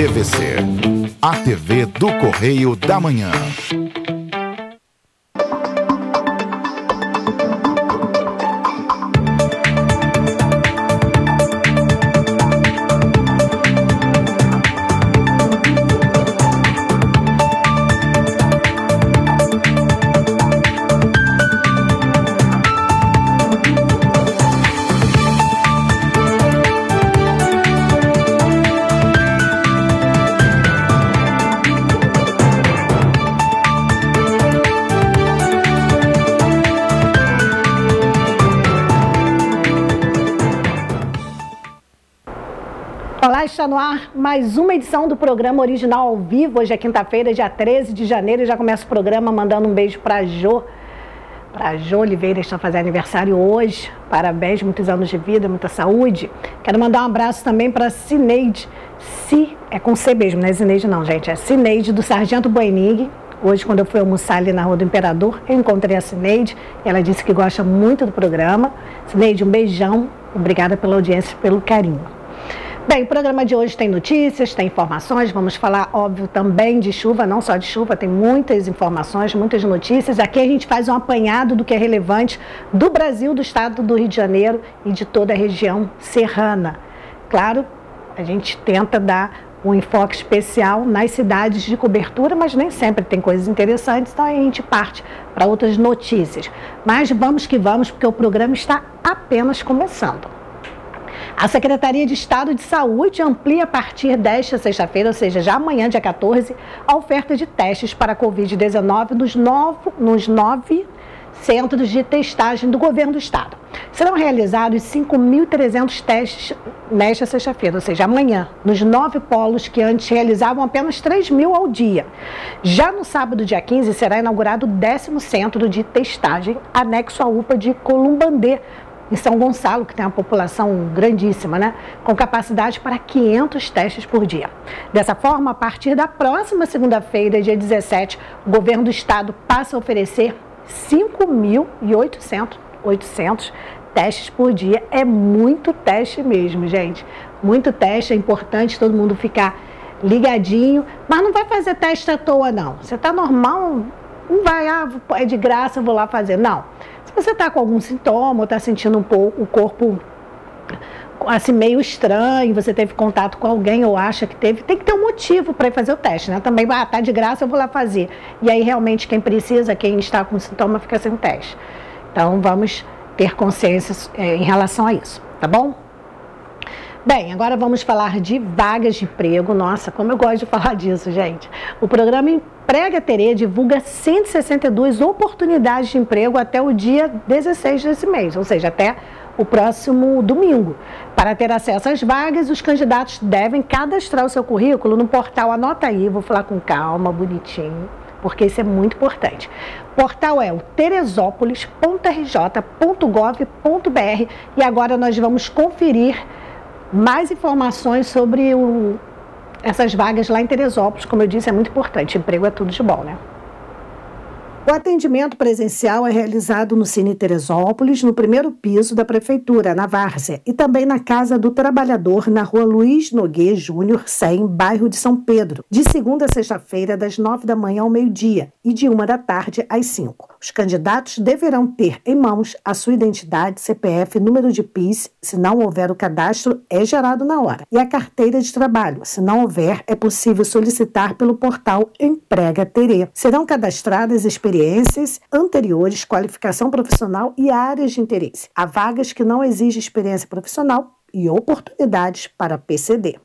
TVC, a TV do Correio da Manhã. Olá, está no ar mais uma edição do programa Original ao Vivo. Hoje é quinta-feira, dia 13 de janeiro. Já começa o programa mandando um beijo para a Jô Oliveira, está fazendo aniversário hoje. Parabéns, muitos anos de vida, muita saúde. Quero mandar um abraço também para a Cineide. É com C mesmo, não é Cineide não, gente. É Cineide do Sargento Boenig. Hoje, quando eu fui almoçar ali na Rua do Imperador, eu encontrei a Cineide. Ela disse que gosta muito do programa. Cineide, um beijão. Obrigada pela audiência e pelo carinho. Bem, o programa de hoje tem notícias, tem informações, vamos falar, óbvio, também de chuva, não só de chuva, tem muitas informações, muitas notícias. Aqui a gente faz um apanhado do que é relevante do Brasil, do estado do Rio de Janeiro e de toda a região serrana. Claro, a gente tenta dar um enfoque especial nas cidades de cobertura, mas nem sempre tem coisas interessantes, então a gente parte para outras notícias. Mas vamos que vamos, porque o programa está apenas começando. A Secretaria de Estado de Saúde amplia a partir desta sexta-feira, ou seja, já amanhã, dia 14, a oferta de testes para a Covid-19 nos 9 centros de testagem do governo do estado. Serão realizados 5.300 testes nesta sexta-feira, ou seja, amanhã, nos 9 polos que antes realizavam apenas 3.000 ao dia. Já no sábado, dia 15, será inaugurado o 10º centro de testagem, anexo à UPA de Columbandê, em São Gonçalo, que tem uma população grandíssima, né? Com capacidade para 500 testes por dia. Dessa forma, a partir da próxima segunda-feira, dia 17, o governo do estado passa a oferecer 5.800 testes por dia. É muito teste mesmo, gente. Muito teste, é importante todo mundo ficar ligadinho, mas não vai fazer teste à toa, não. Você está normal, não vai, é de graça, eu vou lá fazer. Não. Se você está com algum sintoma ou está sentindo um pouco o corpo assim meio estranho, você teve contato com alguém ou acha que teve, tem que ter um motivo para ir fazer o teste, né? Também, tá de graça, eu vou lá fazer. E aí realmente quem precisa, quem está com sintoma, fica sem teste. Então vamos ter consciência em relação a isso, tá bom? Bem, agora vamos falar de vagas de emprego. Nossa, como eu gosto de falar disso, gente. O programa Emprega Terê divulga 162 oportunidades de emprego até o dia 16 desse mês, ou seja, até o próximo domingo. Para ter acesso às vagas, os candidatos devem cadastrar o seu currículo no portal, anota aí, vou falar com calma, bonitinho, porque isso é muito importante. O portal é o teresópolis.rj.gov.br e agora nós vamos conferir mais informações sobre essas vagas lá em Teresópolis. Como eu disse, é muito importante, emprego é tudo de bom, né? O atendimento presencial é realizado no Cine Teresópolis, no primeiro piso da Prefeitura, na Várzea, e também na Casa do Trabalhador, na Rua Luiz Noguê Júnior 100, bairro de São Pedro, de segunda a sexta-feira, das 9 da manhã ao meio-dia e de 1 da tarde às 5. Os candidatos deverão ter em mãos a sua identidade, CPF, número de PIS. Se não houver o cadastro, é gerado na hora. E a carteira de trabalho. Se não houver, é possível solicitar pelo portal Emprega Terê. Serão cadastradas experiências anteriores, qualificação profissional e áreas de interesse. Há vagas que não exigem experiência profissional e oportunidades para PCD.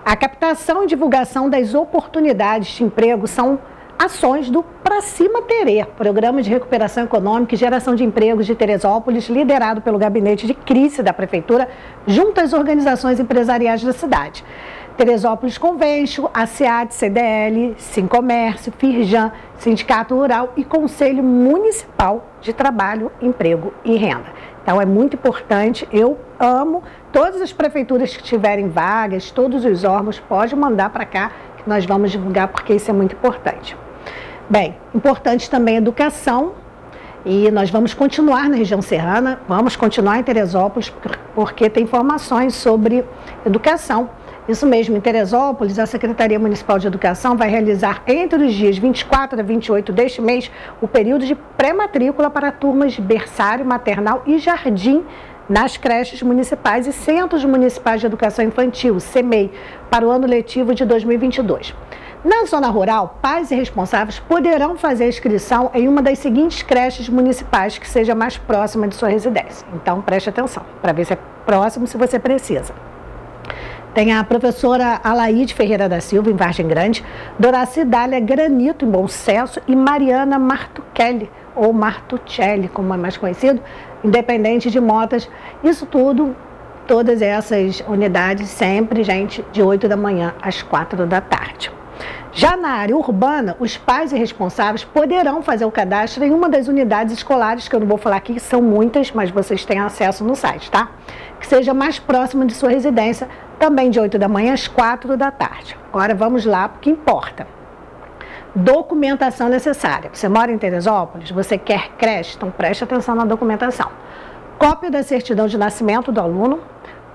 A captação e divulgação das oportunidades de emprego são ações do Pra Cima Terê, Programa de Recuperação Econômica e Geração de Empregos de Teresópolis, liderado pelo Gabinete de Crise da Prefeitura, junto às organizações empresariais da cidade. Teresópolis Convention, a SEAD, CDL, Sincomércio, Firjan, Sindicato Rural e Conselho Municipal de Trabalho, Emprego e Renda. Então é muito importante, eu amo, todas as prefeituras que tiverem vagas, todos os órgãos, pode mandar para cá que nós vamos divulgar porque isso é muito importante. Bem, importante também a educação, e nós vamos continuar na região serrana, vamos continuar em Teresópolis, porque tem informações sobre educação. Isso mesmo, em Teresópolis, a Secretaria Municipal de Educação vai realizar entre os dias 24 a 28 deste mês o período de pré-matrícula para turmas de berçário, maternal e jardim nas creches municipais e Centros Municipais de Educação Infantil, CEMEI, para o ano letivo de 2022. Na zona rural, pais e responsáveis poderão fazer a inscrição em uma das seguintes creches municipais que seja mais próxima de sua residência. Então, preste atenção, para ver se é próximo, se você precisa. Tem a professora Alaide Ferreira da Silva, em Vargem Grande, Doraci Dália Granito, em Bom Sucesso, e Mariana Martuchelli, ou Martuchelli, como é mais conhecido, independente de Motas. Isso tudo, todas essas unidades, sempre, gente, de 8 da manhã às 4 da tarde. Já na área urbana, os pais e responsáveis poderão fazer o cadastro em uma das unidades escolares, que eu não vou falar aqui, são muitas, mas vocês têm acesso no site, tá? Que seja mais próximo de sua residência, também de 8 da manhã às 4 da tarde. Agora vamos lá para o que importa. Documentação necessária. Você mora em Teresópolis, você quer creche, então preste atenção na documentação. Cópia da certidão de nascimento do aluno,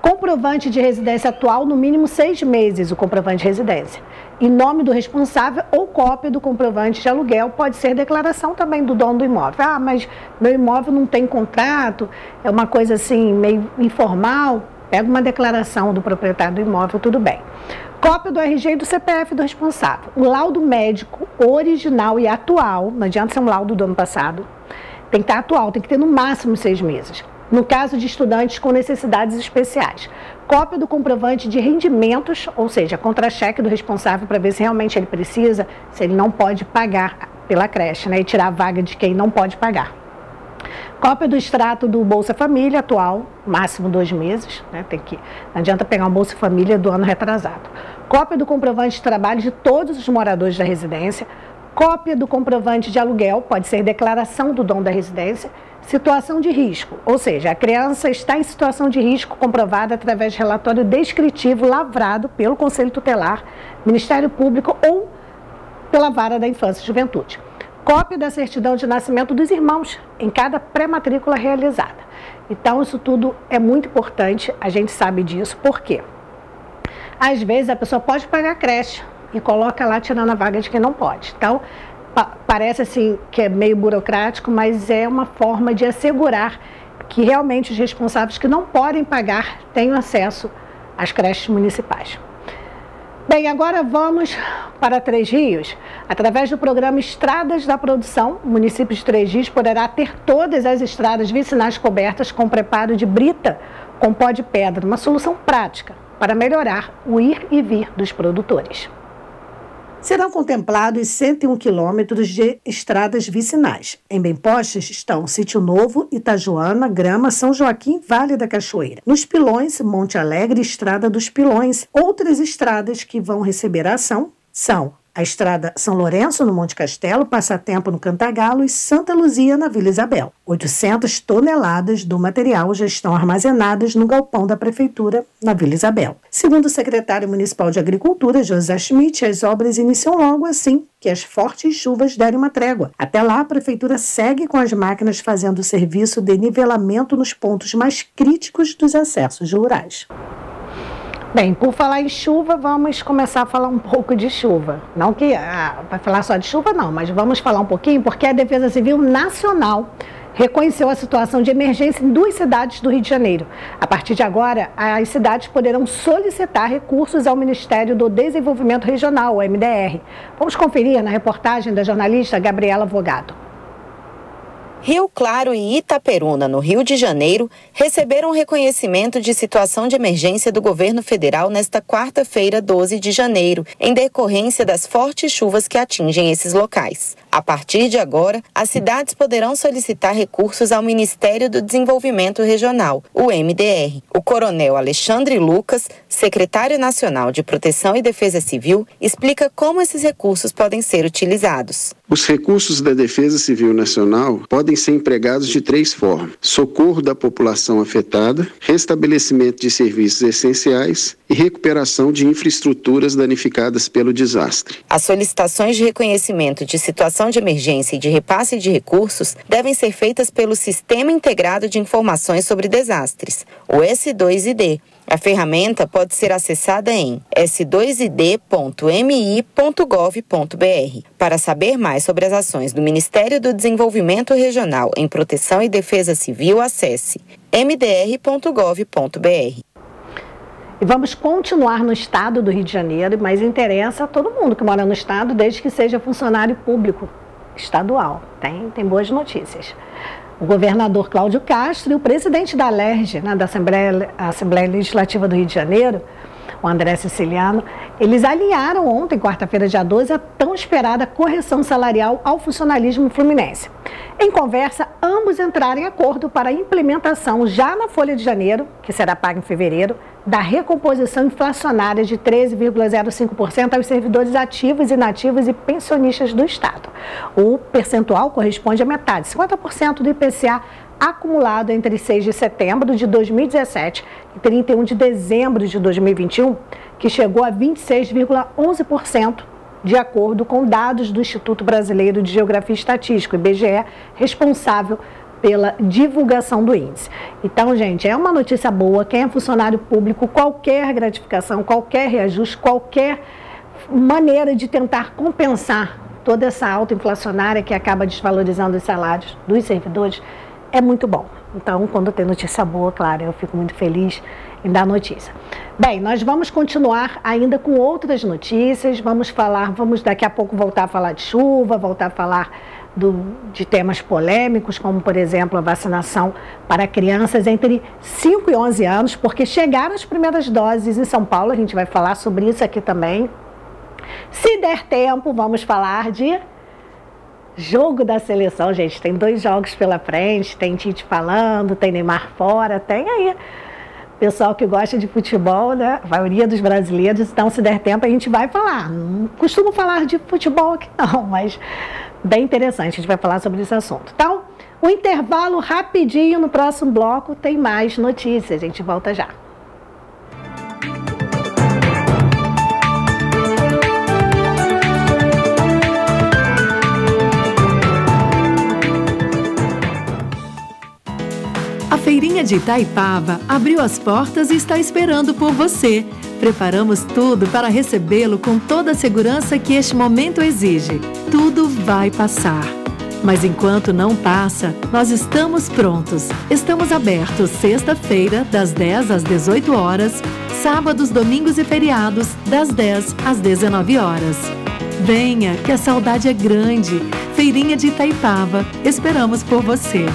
comprovante de residência atual, no mínimo 6 meses, o comprovante de residência. E nome do responsável ou cópia do comprovante de aluguel, pode ser declaração também do dono do imóvel. Ah, mas meu imóvel não tem contrato, é uma coisa assim, meio informal. Pega uma declaração do proprietário do imóvel, tudo bem. Cópia do RG e do CPF do responsável. O laudo médico original e atual, não adianta ser um laudo do ano passado, tem que estar atual, tem que ter no máximo 6 meses. No caso de estudantes com necessidades especiais. Cópia do comprovante de rendimentos, ou seja, contra-cheque do responsável para ver se realmente ele precisa, se ele não pode pagar pela creche, né, e tirar a vaga de quem não pode pagar. Cópia do extrato do Bolsa Família atual, máximo 2 meses, né? Não adianta pegar um Bolsa Família do ano retrasado. Cópia do comprovante de trabalho de todos os moradores da residência. Cópia do comprovante de aluguel, pode ser declaração do dono da residência. Situação de risco, ou seja, a criança está em situação de risco comprovada através de relatório descritivo lavrado pelo Conselho Tutelar, Ministério Público ou pela Vara da Infância e Juventude. Cópia da certidão de nascimento dos irmãos em cada pré-matrícula realizada. Então, isso tudo é muito importante, a gente sabe disso, por quê? Às vezes a pessoa pode pagar creche e coloca lá tirando a vaga de quem não pode. Então, parece assim que é meio burocrático, mas é uma forma de assegurar que realmente os responsáveis que não podem pagar tenham acesso às creches municipais. Bem, agora vamos para Três Rios. Através do programa Estradas da Produção, o município de Três Rios poderá ter todas as estradas vicinais cobertas com preparo de brita com pó de pedra, uma solução prática para melhorar o ir e vir dos produtores. Serão contemplados 101 quilômetros de estradas vicinais. Em Bem Postes estão Sítio Novo, Itajuana, Grama, São Joaquim, Vale da Cachoeira. Nos Pilões, Monte Alegre, Estrada dos Pilões. Outras estradas que vão receber a ação são a Estrada São Lourenço, no Monte Castelo, Passatempo, no Cantagalo e Santa Luzia, na Vila Isabel. 800 toneladas do material já estão armazenadas no galpão da Prefeitura, na Vila Isabel. Segundo o secretário municipal de Agricultura, José Schmidt, as obras iniciam logo assim que as fortes chuvas derem uma trégua. Até lá, a Prefeitura segue com as máquinas fazendo o serviço de nivelamento nos pontos mais críticos dos acessos rurais. Bem, por falar em chuva, vamos começar a falar um pouco de chuva. Não que vai falar só de chuva, não, mas vamos falar um pouquinho, porque a Defesa Civil Nacional reconheceu a situação de emergência em 2 cidades do Rio de Janeiro. A partir de agora, as cidades poderão solicitar recursos ao Ministério do Desenvolvimento Regional, o MDR. Vamos conferir na reportagem da jornalista Gabriela Vogado. Rio Claro e Itaperuna, no Rio de Janeiro, receberam reconhecimento de situação de emergência do governo federal nesta quarta-feira, 12 de janeiro, em decorrência das fortes chuvas que atingem esses locais. A partir de agora, as cidades poderão solicitar recursos ao Ministério do Desenvolvimento Regional, o MDR. O coronel Alexandre Lucas, secretário nacional de Proteção e Defesa Civil, explica como esses recursos podem ser utilizados. Os recursos da Defesa Civil Nacional podem ser empregados de 3 formas: socorro da população afetada, restabelecimento de serviços essenciais e recuperação de infraestruturas danificadas pelo desastre. As solicitações de reconhecimento de situação de emergência e de repasse de recursos devem ser feitas pelo Sistema Integrado de Informações sobre Desastres, o S2ID. A ferramenta pode ser acessada em s2id.mi.gov.br. Para saber mais sobre as ações do Ministério do Desenvolvimento Regional em Proteção e Defesa Civil, acesse mdr.gov.br. E vamos continuar no estado do Rio de Janeiro, mas interessa a todo mundo que mora no estado, desde que seja funcionário público estadual. Tem boas notícias. O governador Cláudio Castro e o presidente da ALERJ, da Assembleia Legislativa do Rio de Janeiro, o André Siciliano, eles alinharam ontem, quarta-feira, dia 12, a tão esperada correção salarial ao funcionalismo fluminense. Em conversa, ambos entraram em acordo para a implementação, já na folha de janeiro, que será paga em fevereiro, da recomposição inflacionária de 13,05% aos servidores ativos, inativos e pensionistas do Estado. O percentual corresponde à metade, 50% do IPCA acumulado entre 6 de setembro de 2017 e 31 de dezembro de 2021, que chegou a 26,11%, de acordo com dados do Instituto Brasileiro de Geografia e Estatística, IBGE, responsável pela divulgação do índice. Então, gente, é uma notícia boa. Quem é funcionário público, qualquer gratificação, qualquer reajuste, qualquer maneira de tentar compensar toda essa alta inflacionária que acaba desvalorizando os salários dos servidores, é muito bom. Então, quando tem notícia boa, claro, eu fico muito feliz em dar notícia. Bem, nós vamos continuar ainda com outras notícias, vamos daqui a pouco voltar a falar de chuva, voltar a falar de temas polêmicos, como, por exemplo, a vacinação para crianças entre 5 e 11 anos, porque chegaram as primeiras doses em São Paulo, a gente vai falar sobre isso aqui também. Se der tempo, vamos falar de jogo da seleção, gente. Tem 2 jogos pela frente, tem Tite falando, tem Neymar fora, tem aí pessoal que gosta de futebol, né? A maioria dos brasileiros, então se der tempo a gente vai falar. Não costumo falar de futebol aqui não, mas bem interessante, a gente vai falar sobre esse assunto. Então, um intervalo rapidinho, no próximo bloco tem mais notícias, a gente volta já. A Feirinha de Itaipava abriu as portas e está esperando por você. Preparamos tudo para recebê-lo com toda a segurança que este momento exige. Tudo vai passar. Mas enquanto não passa, nós estamos prontos. Estamos abertos sexta-feira, das 10 às 18 horas, sábados, domingos e feriados, das 10 às 19 horas. Venha, que a saudade é grande. Feirinha de Itaipava, esperamos por você.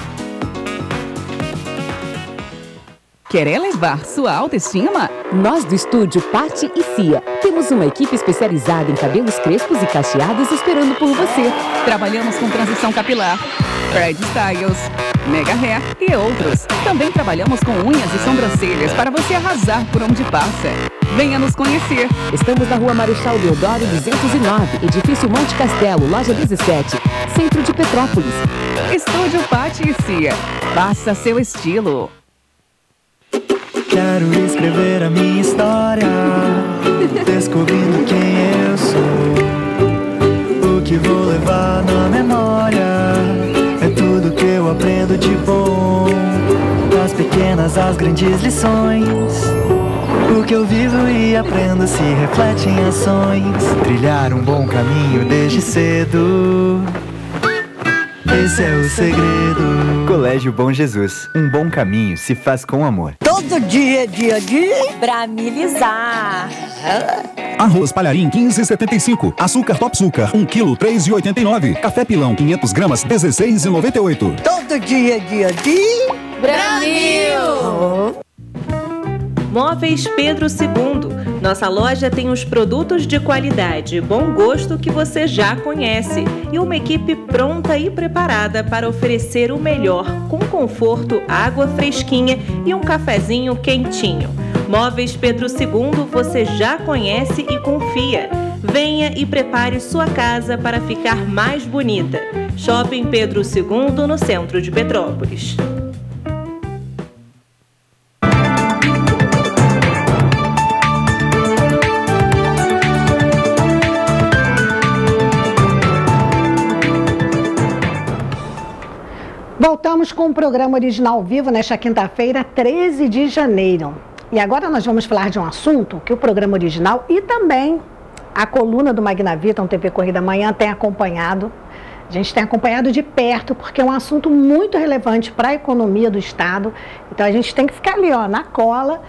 Quer elevar sua autoestima? Nós do estúdio Patti e Cia temos uma equipe especializada em cabelos crespos e cacheados esperando por você. Trabalhamos com transição capilar, Fred Styles, Mega Hair e outros. Também trabalhamos com unhas e sobrancelhas para você arrasar por onde passa. Venha nos conhecer. Estamos na Rua Marechal Deodoro 209, Edifício Monte Castelo, Loja 17, Centro de Petrópolis. Estúdio Patti e Cia. Faça seu estilo. Quero escrever a minha história, descobrindo quem eu sou. O que vou levar na memória é tudo que eu aprendo de bom. Das pequenas às grandes lições, o que eu vivo e aprendo se reflete em ações. Trilhar um bom caminho desde cedo, esse é o segredo. Colégio Bom Jesus, um bom caminho se faz com amor. Todo dia é dia de Bramilizar. Arroz palharim 15,75. Açúcar Top Sucar 1 kg 3,89. Café Pilão 500 gramas 16,98. Todo dia é dia de Bramil. Móveis Pedro II. Nossa loja tem os produtos de qualidade e bom gosto que você já conhece e uma equipe pronta e preparada para oferecer o melhor, com conforto, água fresquinha e um cafezinho quentinho. Móveis Pedro II você já conhece e confia. Venha e prepare sua casa para ficar mais bonita. Shopping Pedro II, no centro de Petrópolis. Voltamos com o programa original ao vivo nesta quinta-feira, 13 de janeiro. E agora nós vamos falar de um assunto que o programa original e também a coluna do Magnavita, um TV Corrida Manhã, tem acompanhado. A gente tem acompanhado de perto, porque é um assunto muito relevante para a economia do Estado. Então a gente tem que ficar ali, ó, na cola.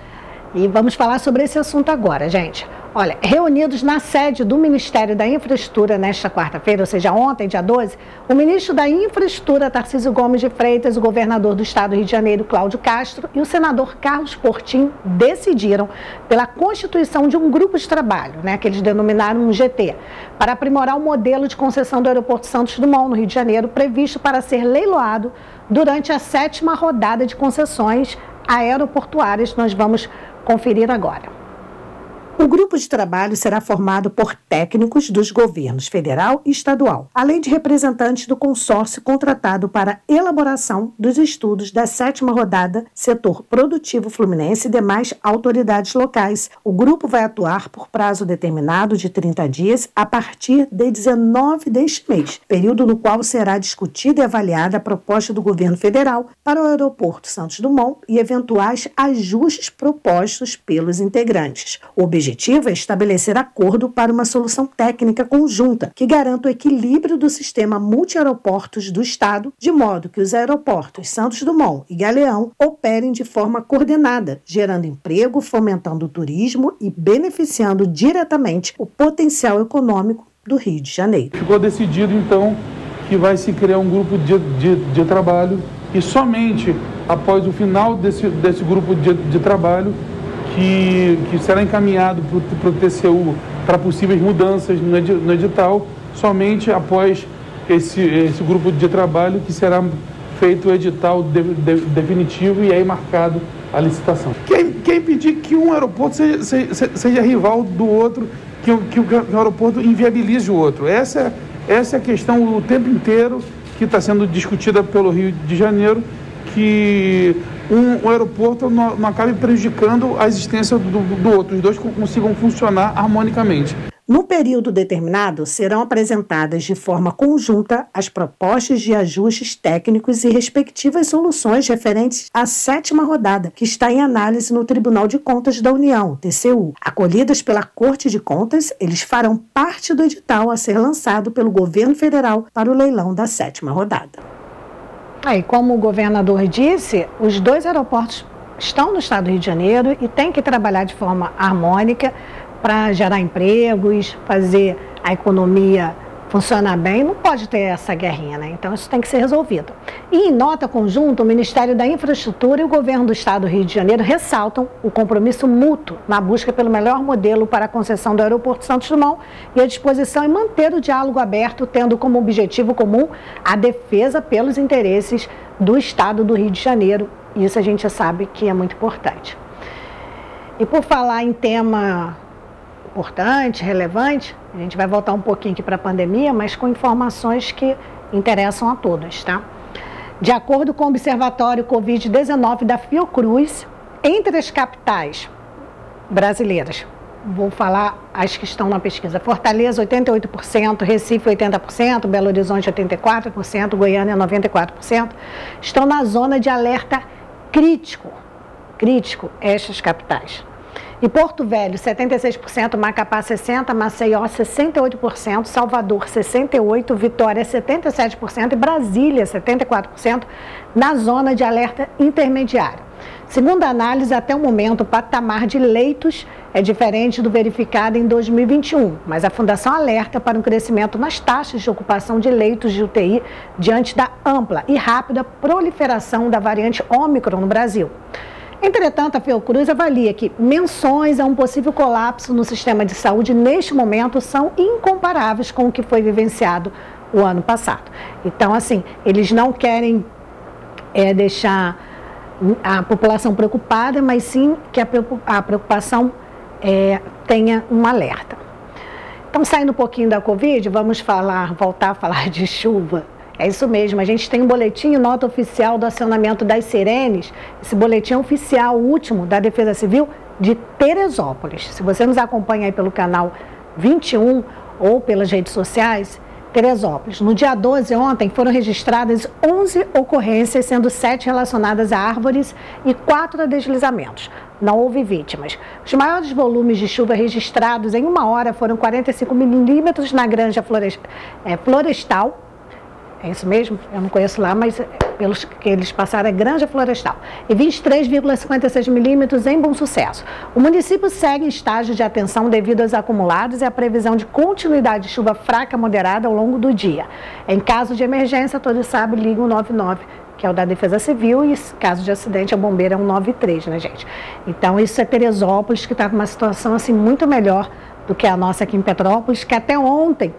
E vamos falar sobre esse assunto agora, gente. Olha, reunidos na sede do Ministério da Infraestrutura nesta quarta-feira, ou seja, ontem, dia 12, o ministro da Infraestrutura, Tarcísio Gomes de Freitas, o governador do Estado do Rio de Janeiro, Cláudio Castro, e o senador Carlos Portinho decidiram pela constituição de um grupo de trabalho, né, que eles denominaram um GT, para aprimorar o modelo de concessão do aeroporto Santos Dumont, no Rio de Janeiro, previsto para ser leiloado durante a 7ª rodada de concessões aeroportuárias. Nós vamos conferir agora. O grupo de trabalho será formado por técnicos dos governos federal e estadual, além de representantes do consórcio contratado para a elaboração dos estudos da 7ª rodada, setor produtivo fluminense e demais autoridades locais. O grupo vai atuar por prazo determinado de 30 dias a partir de 19 deste mês, período no qual será discutida e avaliada a proposta do governo federal para o aeroporto Santos Dumont e eventuais ajustes propostos pelos integrantes. O objetivo é estabelecer acordo para uma solução técnica conjunta que garanta o equilíbrio do sistema multiaeroportos do Estado, de modo que os aeroportos Santos Dumont e Galeão operem de forma coordenada, gerando emprego, fomentando o turismo e beneficiando diretamente o potencial econômico do Rio de Janeiro. Ficou decidido, então, que vai se criar um grupo de trabalho e somente após o final desse grupo de trabalho que será encaminhado para o TCU para possíveis mudanças no edital, somente após esse grupo de trabalho que será feito o edital definitivo e aí marcado a licitação. Quer impedir que um aeroporto seja rival do outro, que o aeroporto inviabilize o outro. Essa é a questão o tempo inteiro que está sendo discutida pelo Rio de Janeiro, que um aeroporto não acabe prejudicando a existência do outro, os dois consigam funcionar harmonicamente. No período determinado, serão apresentadas de forma conjunta as propostas de ajustes técnicos e respectivas soluções referentes à 7ª rodada, que está em análise no Tribunal de Contas da União, TCU. Acolhidas pela Corte de Contas, eles farão parte do edital a ser lançado pelo governo federal para o leilão da 7ª rodada. Aí, como o governador disse, os dois aeroportos estão no estado do Rio de Janeiro e têm que trabalhar de forma harmônica para gerar empregos, fazer a economia funcionar bem. Não pode ter essa guerrinha, né? Então isso tem que ser resolvido. E em nota conjunta, o Ministério da Infraestrutura e o governo do estado do Rio de Janeiro ressaltam o compromisso mútuo na busca pelo melhor modelo para a concessão do aeroporto Santos Dumont e a disposição em manter o diálogo aberto, tendo como objetivo comum a defesa pelos interesses do estado do Rio de Janeiro. Isso a gente já sabe que é muito importante. E por falar em tema importante, relevante, a gente vai voltar um pouquinho aqui para a pandemia, mas com informações que interessam a todos, tá? De acordo com o Observatório Covid-19 da Fiocruz, entre as capitais brasileiras, vou falar as que estão na pesquisa: Fortaleza 88%, Recife 80%, Belo Horizonte 84%, Goiânia 94%, estão na zona de alerta crítico estas capitais. E Porto Velho, 76%, Macapá, 60%, Maceió, 68%, Salvador, 68%, Vitória, 77% e Brasília, 74%, na zona de alerta intermediário. Segundo a análise, até o momento, o patamar de leitos é diferente do verificado em 2021, mas a Fundação alerta para um crescimento nas taxas de ocupação de leitos de UTI diante da ampla e rápida proliferação da variante Ômicron no Brasil. Entretanto, a Fiocruz avalia que menções a um possível colapso no sistema de saúde neste momento são incomparáveis com o que foi vivenciado o ano passado. Então, assim, eles não querem deixar a população preocupada, mas sim que a preocupação tenha um alerta. Então, saindo um pouquinho da Covid, vamos voltar a falar de chuva. É isso mesmo, a gente tem um boletim, nota oficial do acionamento das sirenes. Esse boletim é oficial, último, da Defesa Civil de Teresópolis. Se você nos acompanha aí pelo canal 21 ou pelas redes sociais, Teresópolis. No dia 12, ontem, foram registradas 11 ocorrências, sendo 7 relacionadas a árvores e 4 a deslizamentos. Não houve vítimas. Os maiores volumes de chuva registrados em uma hora foram 45 milímetros na Granja Florestal. É isso mesmo? Eu não conheço lá, mas pelos que eles passaram é Granja Florestal. E 23,56 milímetros em Bom Sucesso. O município segue em estágio de atenção devido aos acumulados e a previsão de continuidade de chuva fraca moderada ao longo do dia. Em caso de emergência, todos sabem, liga o 99, que é o da Defesa Civil, e caso de acidente, a bombeira é 193, né, gente? Então, isso é Teresópolis, que está com uma situação assim muito melhor do que a nossa aqui em Petrópolis, que até ontem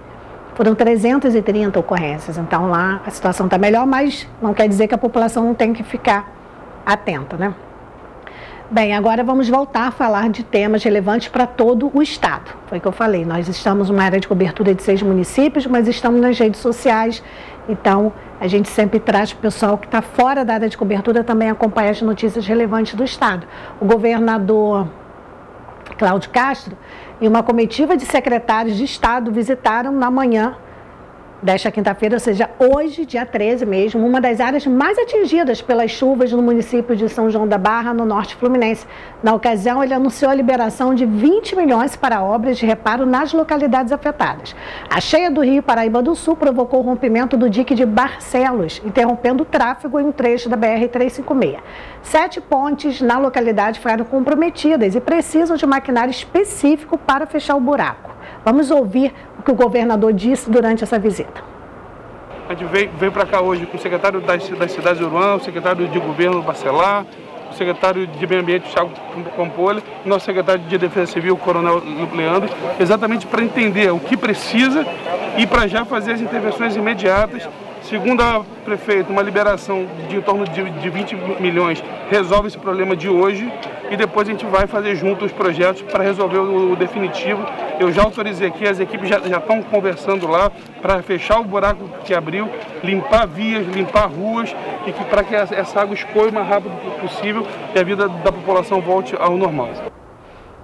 foram 330 ocorrências. Então, lá a situação está melhor, mas não quer dizer que a população não tem que ficar atenta, né? Bem, agora vamos voltar a falar de temas relevantes para todo o estado. Foi o que eu falei, nós estamos numa área de cobertura de 6 municípios, mas estamos nas redes sociais, então a gente sempre traz para o pessoal que está fora da área de cobertura também acompanhar as notícias relevantes do estado. O governador Cláudio Castro e uma comitiva de secretários de Estado visitaram na manhã desta quinta-feira, ou seja, hoje, dia 13 mesmo, uma das áreas mais atingidas pelas chuvas no município de São João da Barra, no norte fluminense. Na ocasião, ele anunciou a liberação de 20 milhões para obras de reparo nas localidades afetadas. A cheia do Rio Paraíba do Sul provocou o rompimento do dique de Barcelos, interrompendo o tráfego em um trecho da BR-356. 7 pontes na localidade ficaram comprometidas e precisam de maquinário específico para fechar o buraco. Vamos ouvir o que o governador disse durante essa visita. A gente veio para cá hoje com o secretário das cidades urbanas, o secretário de governo Bacelar, o secretário de meio ambiente, Thiago Campoli, e nosso secretário de defesa civil, o coronel Leandro, exatamente para entender o que precisa e para já fazer as intervenções imediatas. Segundo a prefeita, uma liberação de em torno de 20 milhões resolve esse problema de hoje e depois a gente vai fazer junto os projetos para resolver o definitivo. Eu já autorizei aqui, as equipes já estão conversando lá para fechar o buraco que abriu, limpar vias, limpar ruas e para que essa água escoe o mais rápido possível e a vida da população volte ao normal.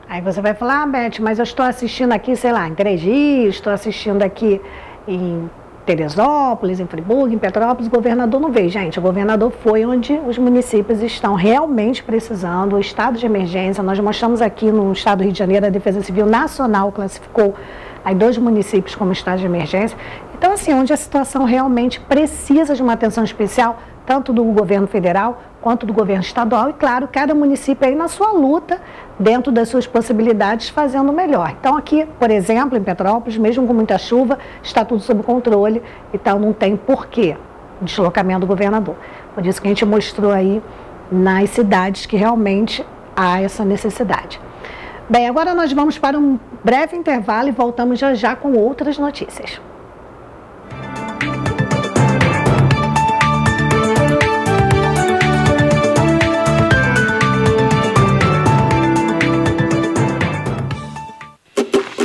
Aí você vai falar, Beth, mas eu estou assistindo aqui, sei lá, em Tregi, estou assistindo aqui em Teresópolis, em Friburgo, em Petrópolis, o governador não veio. Gente, o governador foi onde os municípios estão realmente precisando, o estado de emergência. Nós mostramos aqui no estado do Rio de Janeiro, a Defesa Civil Nacional classificou aí 2 municípios como estado de emergência. Então, assim, onde a situação realmente precisa de uma atenção especial, tanto do governo federal quanto do governo estadual, e claro, cada município aí na sua luta, dentro das suas possibilidades, fazendo o melhor. Então aqui, por exemplo, em Petrópolis, mesmo com muita chuva, está tudo sob controle, então não tem porquê o deslocamento do governador. Por isso que a gente mostrou aí nas cidades que realmente há essa necessidade. Bem, agora nós vamos para um breve intervalo e voltamos já já com outras notícias.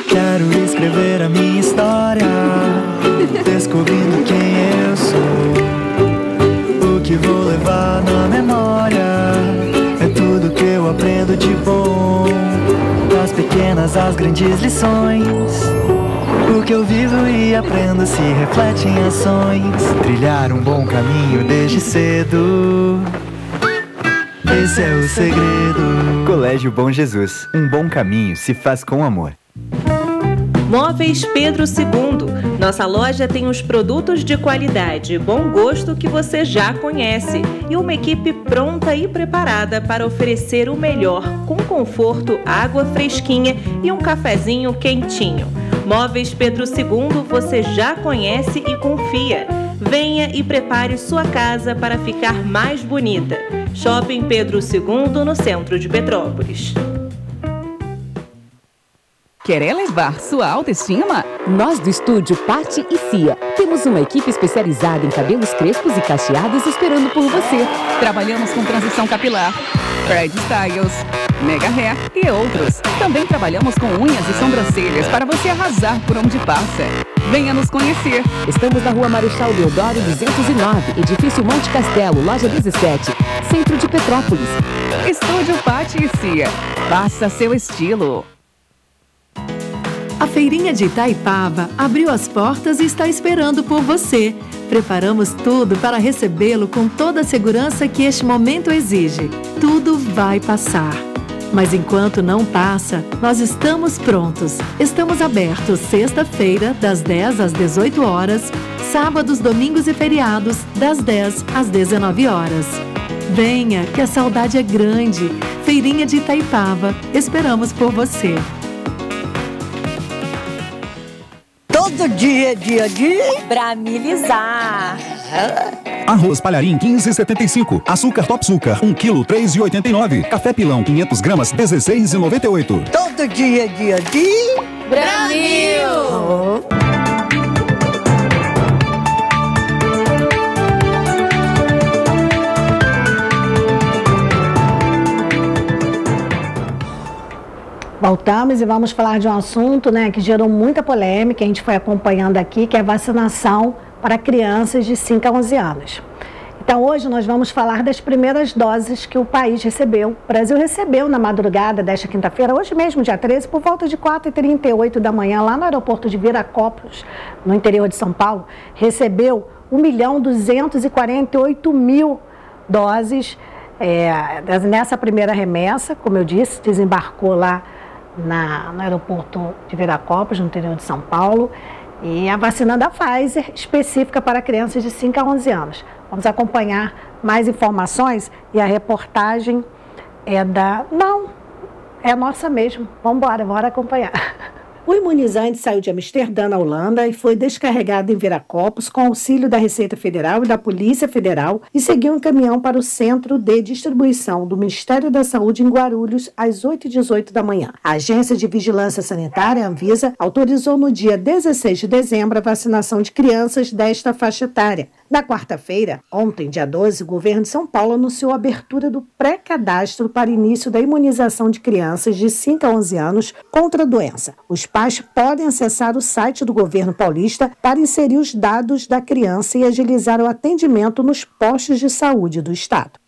Quero escrever a minha história, descobrindo quem eu sou. O que vou levar na memória é tudo que eu aprendo de bom. Das pequenas às grandes lições, o que eu vivo e aprendo se reflete em ações. Trilhar um bom caminho desde cedo, esse é o segredo. Colégio Bom Jesus, um bom caminho se faz com amor. Móveis Pedro II. Nossa loja tem os produtos de qualidade e bom gosto que você já conhece e uma equipe pronta e preparada para oferecer o melhor, com conforto, água fresquinha e um cafezinho quentinho. Móveis Pedro II você já conhece e confia. Venha e prepare sua casa para ficar mais bonita. Shopping Pedro II, no centro de Petrópolis. Quer elevar sua autoestima? Nós do estúdio Patti e Cia temos uma equipe especializada em cabelos crespos e cacheados esperando por você. Trabalhamos com transição capilar, Fred Styles, Mega Hair e outros. Também trabalhamos com unhas e sobrancelhas para você arrasar por onde passa. Venha nos conhecer. Estamos na Rua Marechal Deodoro 209, Edifício Monte Castelo, loja 17, centro de Petrópolis. Estúdio Patti e Cia. Faça seu estilo. A Feirinha de Itaipava abriu as portas e está esperando por você. Preparamos tudo para recebê-lo com toda a segurança que este momento exige. Tudo vai passar. Mas enquanto não passa, nós estamos prontos. Estamos abertos sexta-feira, das 10 às 18 horas, sábados, domingos e feriados, das 10 às 19 horas. Venha, que a saudade é grande. Feirinha de Itaipava. Esperamos por você. Todo dia é dia de Bramilizar. Arroz palharim 15,75. Açúcar Top Sucar 1 kg 3,89. Café pilão 500 gramas 16,98. Todo dia é dia de Bramil. Voltamos e vamos falar de um assunto, né, que gerou muita polêmica, a gente foi acompanhando aqui, que é a vacinação para crianças de 5 a 11 anos. Então, hoje nós vamos falar das primeiras doses que o país recebeu. O Brasil recebeu na madrugada desta quinta-feira, hoje mesmo, dia 13, por volta de 4h38 da manhã, lá no aeroporto de Viracopos, no interior de São Paulo, recebeu 1.248.000 doses nessa primeira remessa, como eu disse, desembarcou lá no aeroporto de Viracopos, no interior de São Paulo, e a vacina da Pfizer, específica para crianças de 5 a 11 anos. Vamos acompanhar mais informações e a reportagem é nossa mesmo. Vamos embora, bora acompanhar. O imunizante saiu de Amsterdã, na Holanda, e foi descarregado em Viracopos com auxílio da Receita Federal e da Polícia Federal e seguiu em caminhão para o centro de distribuição do Ministério da Saúde em Guarulhos às 8h18 da manhã. A Agência de Vigilância Sanitária, a Anvisa, autorizou no dia 16 de dezembro a vacinação de crianças desta faixa etária. Na quarta-feira, ontem, dia 12, o governo de São Paulo anunciou a abertura do pré-cadastro para início da imunização de crianças de 5 a 11 anos contra a doença. Os pais podem acessar o site do governo paulista para inserir os dados da criança e agilizar o atendimento nos postos de saúde do estado.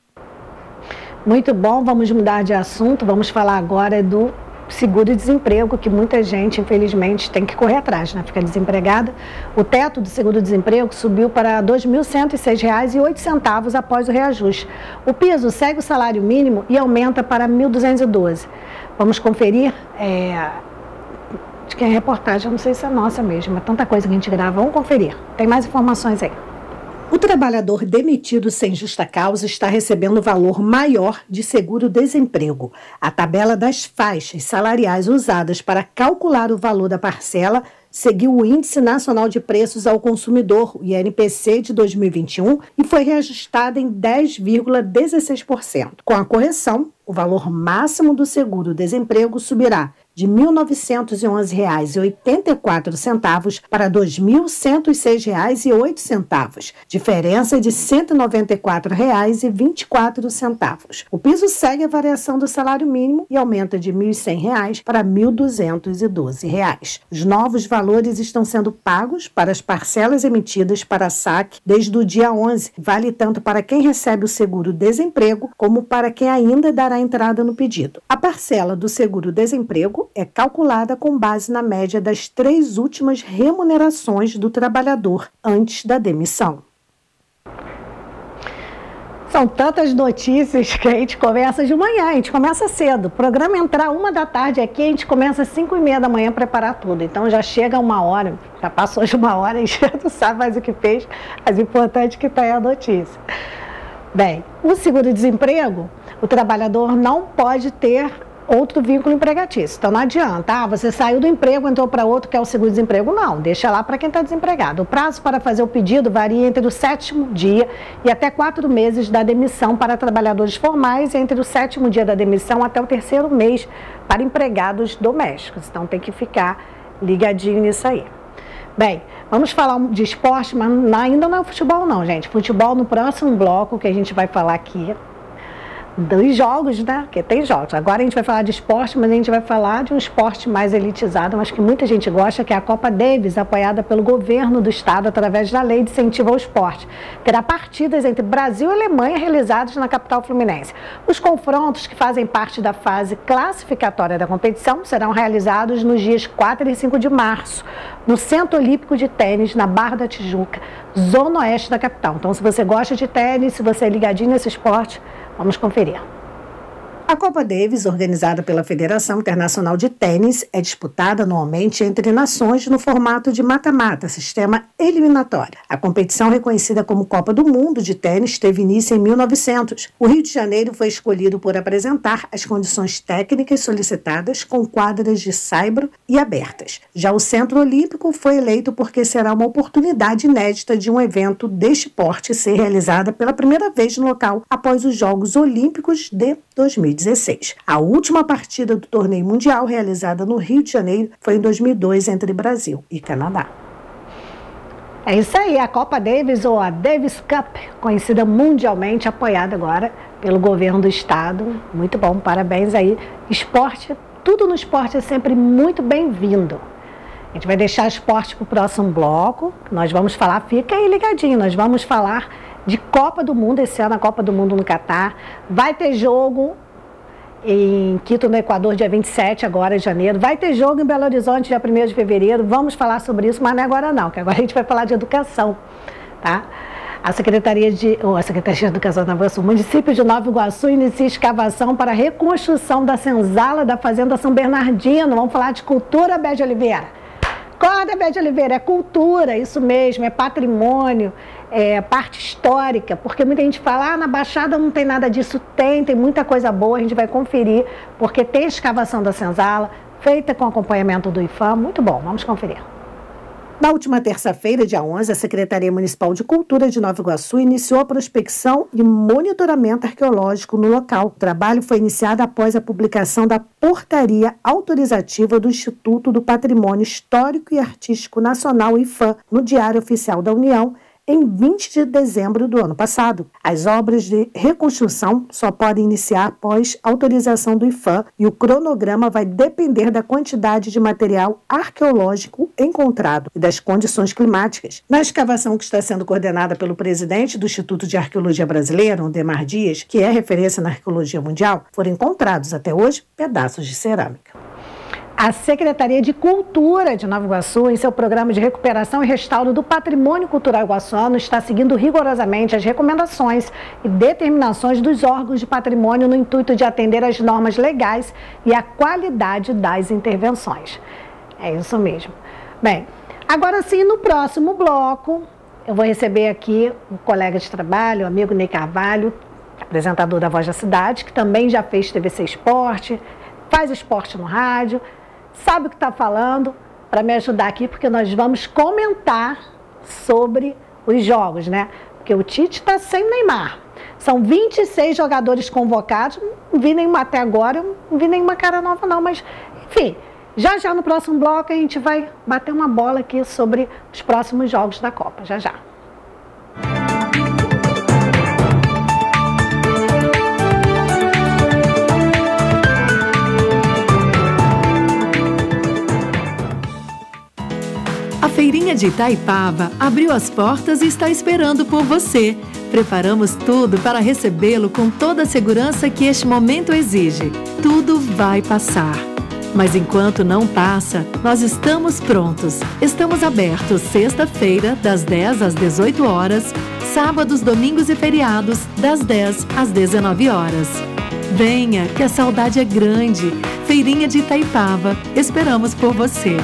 Muito bom, vamos mudar de assunto, vamos falar agora do seguro-desemprego, que muita gente, infelizmente, tem que correr atrás, né? Fica desempregada. O teto do seguro-desemprego subiu para R$ 2.106,08 após o reajuste. O piso segue o salário mínimo e aumenta para R$ 1.212. Vamos conferir, acho que é reportagem, eu não sei se é nossa mesmo, mas tanta coisa que a gente grava. Vamos conferir, tem mais informações aí. O trabalhador demitido sem justa causa está recebendo valor maior de seguro-desemprego. A tabela das faixas salariais usadas para calcular o valor da parcela seguiu o Índice Nacional de Preços ao Consumidor, o INPC, de 2021, e foi reajustada em 10,16%. Com a correção, o valor máximo do seguro-desemprego subirá de R$ 1.911,84 para R$ 2.106,08, diferença de R$ 194,24. O piso segue a variação do salário mínimo e aumenta de R$ 1.100 para R$ 1.212. Os novos valores estão sendo pagos para as parcelas emitidas para saque desde o dia 11. Vale tanto para quem recebe o seguro-desemprego como para quem ainda dará entrada no pedido. A parcela do seguro-desemprego é calculada com base na média das 3 últimas remunerações do trabalhador antes da demissão. São tantas notícias que a gente começa de manhã, a gente começa cedo. O programa entrar 1 da tarde aqui, a gente começa às 5h30 da manhã a preparar tudo. Então já chega 1 hora, já passou de 1 hora, a gente já não sabe mais o que fez, mas o importante é que está aí a notícia. Bem, o seguro-desemprego, o trabalhador não pode ter outro vínculo empregatício. Então não adianta, você saiu do emprego, entrou para outro, que é o seguro-desemprego. Não, deixa lá para quem está desempregado. O prazo para fazer o pedido varia entre o 7º dia e até 4 meses da demissão para trabalhadores formais, e entre o 7º dia da demissão até o 3º mês para empregados domésticos. Então tem que ficar ligadinho nisso aí. Bem, vamos falar de esporte, mas ainda não é futebol não, gente. Futebol no próximo bloco que a gente vai falar aqui. dos jogos, né? Porque tem jogos. Agora a gente vai falar de esporte, mas a gente vai falar de um esporte mais elitizado, mas que muita gente gosta, que é a Copa Davis, apoiada pelo governo do estado através da Lei de Incentivo ao Esporte. Terá partidas entre Brasil e Alemanha realizadas na capital fluminense. Os confrontos, que fazem parte da fase classificatória da competição, serão realizados nos dias 4 e 5 de março, no Centro Olímpico de Tênis, na Barra da Tijuca, zona oeste da capital. Então, se você gosta de tênis, se você é ligadinho nesse esporte, vamos conferir. A Copa Davis, organizada pela Federação Internacional de Tênis, é disputada anualmente entre nações no formato de mata-mata, sistema eliminatório. A competição, reconhecida como Copa do Mundo de Tênis, teve início em 1900. O Rio de Janeiro foi escolhido por apresentar as condições técnicas solicitadas com quadras de saibro e abertas. Já o Centro Olímpico foi eleito porque será uma oportunidade inédita de um evento deste porte ser realizada pela primeira vez no local após os Jogos Olímpicos de 2016. A última partida do torneio mundial, realizada no Rio de Janeiro, foi em 2002 entre Brasil e Canadá. É isso aí, a Copa Davis, ou a Davis Cup, conhecida mundialmente, apoiada agora pelo governo do estado. Muito bom, parabéns aí. Esporte, tudo no esporte é sempre muito bem-vindo. A gente vai deixar esporte para o próximo bloco. Nós vamos falar, fica aí ligadinho, nós vamos falar de Copa do Mundo, esse ano a Copa do Mundo no Catar. Vai ter jogo em Quito, no Equador, dia 27, agora em janeiro. Vai ter jogo em Belo Horizonte, dia 1º de fevereiro. Vamos falar sobre isso, mas não é agora não, que agora a gente vai falar de educação, tá? A Secretaria de Educação da Avanço, o município de Nova Iguaçu inicia escavação para a reconstrução da senzala da Fazenda São Bernardino. Vamos falar de cultura, Bede Oliveira. Acorda, Bede Oliveira, é cultura, isso mesmo, é patrimônio, é parte histórica, porque muita gente fala, na Baixada não tem nada disso, tem muita coisa boa, a gente vai conferir, porque tem escavação da senzala, feita com acompanhamento do IFAM, muito bom, vamos conferir. Na última terça-feira, dia 11, a Secretaria Municipal de Cultura de Nova Iguaçu iniciou a prospecção e monitoramento arqueológico no local. O trabalho foi iniciado após a publicação da portaria autorizativa do Instituto do Patrimônio Histórico e Artístico Nacional, IFAM, no Diário Oficial da União, em 20 de dezembro do ano passado. As obras de reconstrução só podem iniciar após autorização do IFAM e o cronograma vai depender da quantidade de material arqueológico encontrado e das condições climáticas. Na escavação que está sendo coordenada pelo presidente do Instituto de Arqueologia Brasileira, Odemar Dias, que é referência na arqueologia mundial, foram encontrados até hoje pedaços de cerâmica. A Secretaria de Cultura de Nova Iguaçu, em seu programa de recuperação e restauro do patrimônio cultural iguaçuano, está seguindo rigorosamente as recomendações e determinações dos órgãos de patrimônio no intuito de atender às normas legais e à qualidade das intervenções. É isso mesmo. Bem, agora sim, no próximo bloco, eu vou receber aqui um colega de trabalho, o amigo Ney Carvalho, apresentador da Voz da Cidade, que também já fez TVC Esporte, faz esporte no rádio, sabe o que está falando, para me ajudar aqui, porque nós vamos comentar sobre os jogos, né? Porque o Tite está sem Neymar. São 26 jogadores convocados, não vi nenhuma até agora, não vi nenhuma cara nova não, mas enfim, já no próximo bloco a gente vai bater uma bola aqui sobre os próximos jogos da Copa, já. A Feirinha de Itaipava abriu as portas e está esperando por você. Preparamos tudo para recebê-lo com toda a segurança que este momento exige. Tudo vai passar. Mas enquanto não passa, nós estamos prontos. Estamos abertos sexta-feira, das 10 às 18 horas, sábados, domingos e feriados, das 10 às 19 horas. Venha, que a saudade é grande. Feirinha de Itaipava, esperamos por você.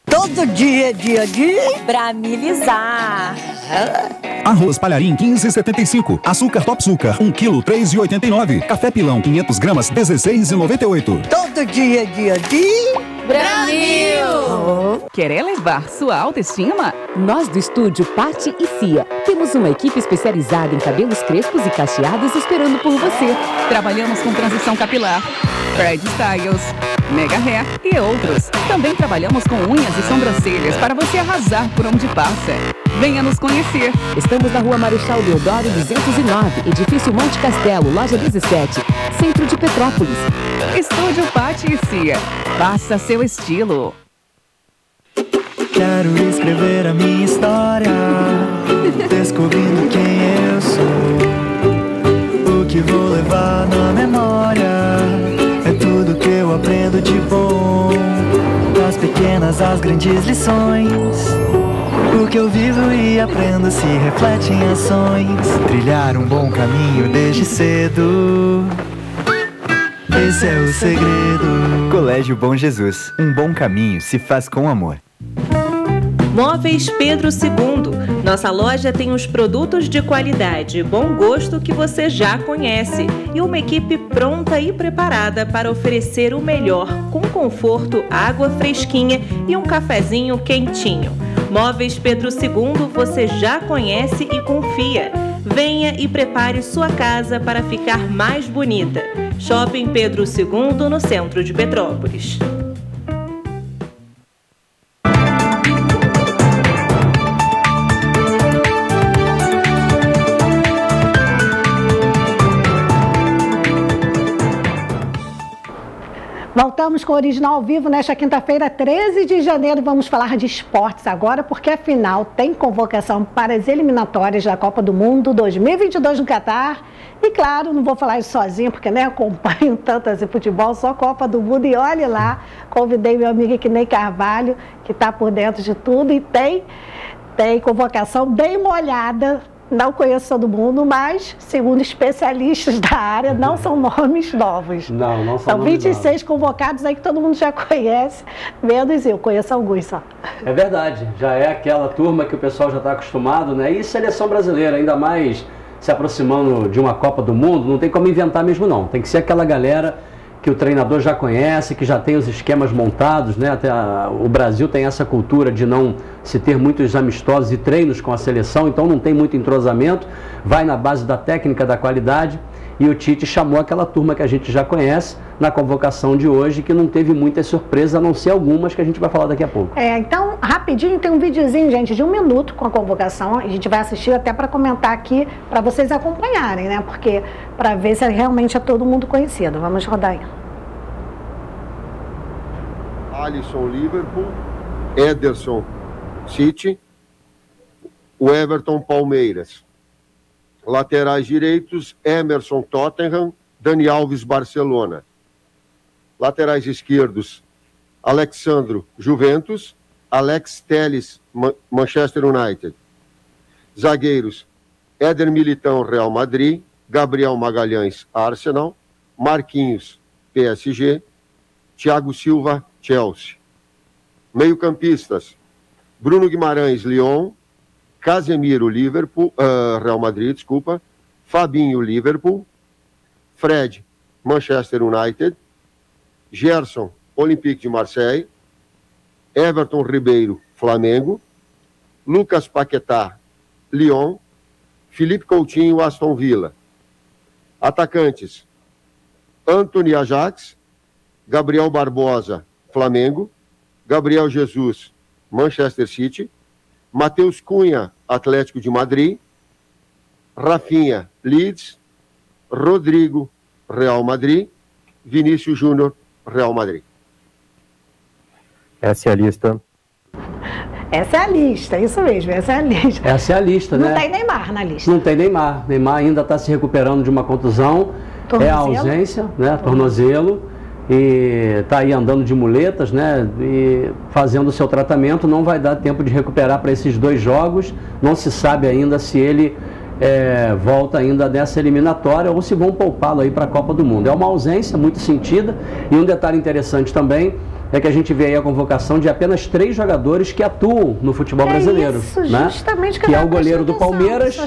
Todo dia é dia de Bramilizar. Arroz palharim 15,75. Açúcar Top Sucar 1 kg 3,89. Café pilão 500 gramas 16,98. Todo dia é dia de Bramil! Quer elevar sua autoestima? Nós do estúdio Patti e Cia temos uma equipe especializada em cabelos crespos e cacheados esperando por você. Trabalhamos com transição capilar, Fred Styles, Mega Hair e outros. Também trabalhamos com unhas e sobrancelhas para você arrasar por onde passa. Venha nos conhecer. Estamos na Rua Marechal Deodoro 209, Edifício Monte Castelo, loja 17, centro de Petrópolis. Estúdio Patti e Cia. Faça seu estilo. Quero escrever a minha história, descobrindo quem eu sou. O que vou levar na memória é tudo que eu aprendo de bom. Das pequenas às grandes lições, o que eu vivo e aprendo se reflete em ações. Trilhar um bom caminho desde cedo, esse é o segredo. Colégio Bom Jesus, um bom caminho se faz com amor. Móveis Pedro II. Nossa loja tem os produtos de qualidade e bom gosto que você já conhece e uma equipe pronta e preparada para oferecer o melhor, com conforto, água fresquinha e um cafezinho quentinho. Móveis Pedro II você já conhece e confia. Venha e prepare sua casa para ficar mais bonita. Shopping Pedro II, no centro de Petrópolis. Voltamos com o Original ao Vivo nesta quinta-feira, 13 de janeiro. Vamos falar de esportes agora, porque afinal tem convocação para as eliminatórias da Copa do Mundo 2022 no Catar. E claro, não vou falar isso sozinho, porque nem acompanho tanto esse futebol, só Copa do Mundo. E olhe lá, convidei meu amigo Iquinei Carvalho, que está por dentro de tudo e tem convocação. Dei uma olhada. Não conheço todo mundo, mas, segundo especialistas da área, não são nomes novos. Não são São 26 convocados aí que todo mundo já conhece, menos eu, conheço alguns só. É verdade, já é aquela turma que o pessoal já está acostumado, né? E seleção brasileira, ainda mais se aproximando de uma Copa do Mundo, não tem como inventar mesmo não. Tem que ser aquela galera que o treinador já conhece, que já tem os esquemas montados, né? Até o Brasil tem essa cultura de não se ter muitos amistosos e treinos com a seleção, então não tem muito entrosamento, vai na base da técnica, da qualidade, e o Tite chamou aquela turma que a gente já conhece na convocação de hoje, que não teve muitas surpresas, a não ser algumas que a gente vai falar daqui a pouco. Então, rapidinho, tem um videozinho, gente, de 1 minuto com a convocação, a gente vai assistir até para comentar aqui, para vocês acompanharem, né? Porque, para ver se realmente é todo mundo conhecido. Vamos rodar aí. Alisson, Liverpool. Ederson, City. O Everton, Palmeiras. Laterais direitos, Emerson, Tottenham. Dani Alves, Barcelona. Laterais esquerdos, Alexandro, Juventus. Alex Telles, Manchester United. Zagueiros, Éder Militão, Real Madrid. Gabriel Magalhães, Arsenal. Marquinhos, PSG. Thiago Silva, Chelsea. Meio-campistas, Bruno Guimarães, Lyon. Casemiro, Liverpool, Real Madrid, desculpa. Fabinho, Liverpool. Fred, Manchester United. Gerson, Olympique de Marseille. Everton Ribeiro, Flamengo. Lucas Paquetá, Lyon. Felipe Coutinho, Aston Villa. Atacantes, Antony, Ajax. Gabriel Barbosa, Flamengo. Gabriel Jesus, Manchester City. Matheus Cunha, Atlético de Madrid. Rafinha, Leeds. Rodrigo, Real Madrid. Vinícius Júnior, Real Madrid. Essa é a lista. Essa é a lista, isso mesmo, essa é a lista. Essa é a lista, né? Não tem Neymar na lista. Não tem Neymar. Neymar ainda está se recuperando de uma contusão. Tornozelo. É a ausência, né? Tornozelo. E está aí andando de muletas, né? E fazendo o seu tratamento. Não vai dar tempo de recuperar para esses 2 jogos. Não se sabe ainda se ele volta ainda nessa eliminatória ou se vão poupá-lo aí para a Copa do Mundo. É uma ausência muito sentida. E um detalhe interessante também é que a gente vê aí a convocação de apenas 3 jogadores que atuam no futebol brasileiro. Isso, né? Justamente que é o goleiro do Palmeiras,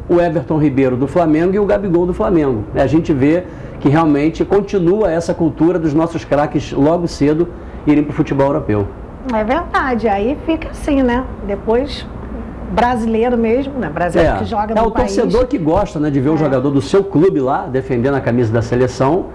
o Everton Ribeiro do Flamengo e o Gabigol do Flamengo. A gente vê que realmente continua essa cultura dos nossos craques logo cedo irem para o futebol europeu. É verdade, aí fica assim, né? Depois, brasileiro mesmo, né? Brasileiro que joga no país. É o torcedor que gosta, né, de ver o jogador do seu clube lá, defendendo a camisa da seleção.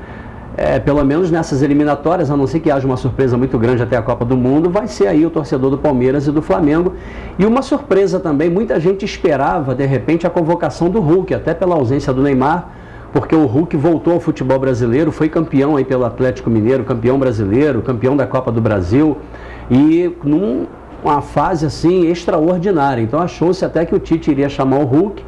pelo menos nessas eliminatórias, a não ser que haja uma surpresa muito grande até a Copa do Mundo, vai ser aí o torcedor do Palmeiras e do Flamengo. E uma surpresa também, muita gente esperava, de repente, a convocação do Hulk, até pela ausência do Neymar, porque o Hulk voltou ao futebol brasileiro, foi campeão aí pelo Atlético Mineiro, campeão brasileiro, campeão da Copa do Brasil, e numa fase assim extraordinária. Então achou-se até que o Tite iria chamar o Hulk,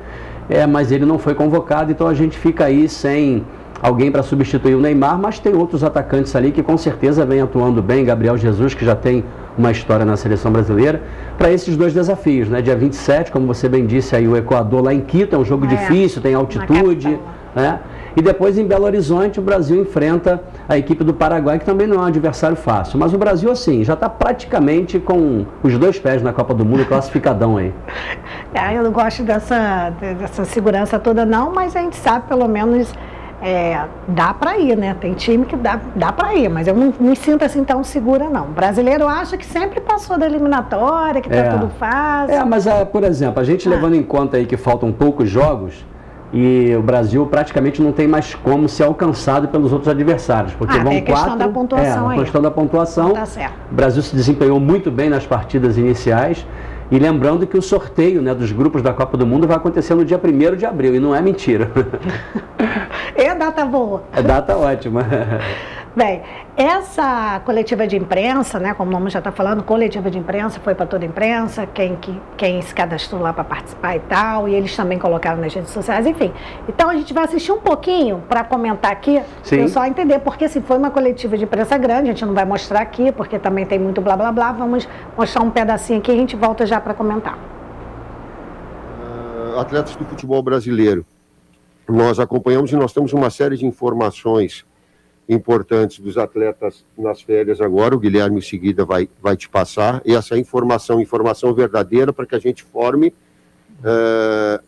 mas ele não foi convocado, então a gente fica aí sem alguém para substituir o Neymar, mas tem outros atacantes ali que com certeza vem atuando bem, Gabriel Jesus, que já tem uma história na seleção brasileira, para esses dois desafios, né? Dia 27, como você bem disse, aí o Equador lá em Quito, é um jogo difícil, tem altitude, né? E depois em Belo Horizonte o Brasil enfrenta a equipe do Paraguai, que também não é um adversário fácil, mas o Brasil assim, já está praticamente com os 2 pés na Copa do Mundo, classificadão aí. Eu não gosto dessa segurança toda não, mas a gente sabe pelo menos... dá para ir, né? Tem time que dá para ir, mas eu não me sinto assim tão segura, não. O brasileiro acha que sempre passou da eliminatória, que tá tudo fácil. Mas, por exemplo, a gente levando em conta aí que faltam poucos jogos e o Brasil praticamente não tem mais como ser alcançado pelos outros adversários, porque vão tem a questão da pontuação aí. A questão da pontuação. Tá certo. O Brasil se desempenhou muito bem nas partidas iniciais. E lembrando que o sorteio, né, dos grupos da Copa do Mundo vai acontecer no dia 1º de abril, e não é mentira. É data boa. É data ótima. Bem, essa coletiva de imprensa, né, como o nome já está falando, coletiva de imprensa, foi para toda a imprensa, quem se cadastrou lá para participar e tal, e eles também colocaram nas redes sociais, enfim. Então a gente vai assistir um pouquinho para comentar aqui, para o pessoal entender, porque se foi uma coletiva de imprensa grande, a gente não vai mostrar aqui, porque também tem muito blá blá blá, vamos mostrar um pedacinho aqui e a gente volta já para comentar. Atletas do futebol brasileiro, nós acompanhamos e nós temos uma série de informações importantes dos atletas nas férias agora, o Guilherme em seguida vai te passar, e essa informação verdadeira para que a gente forme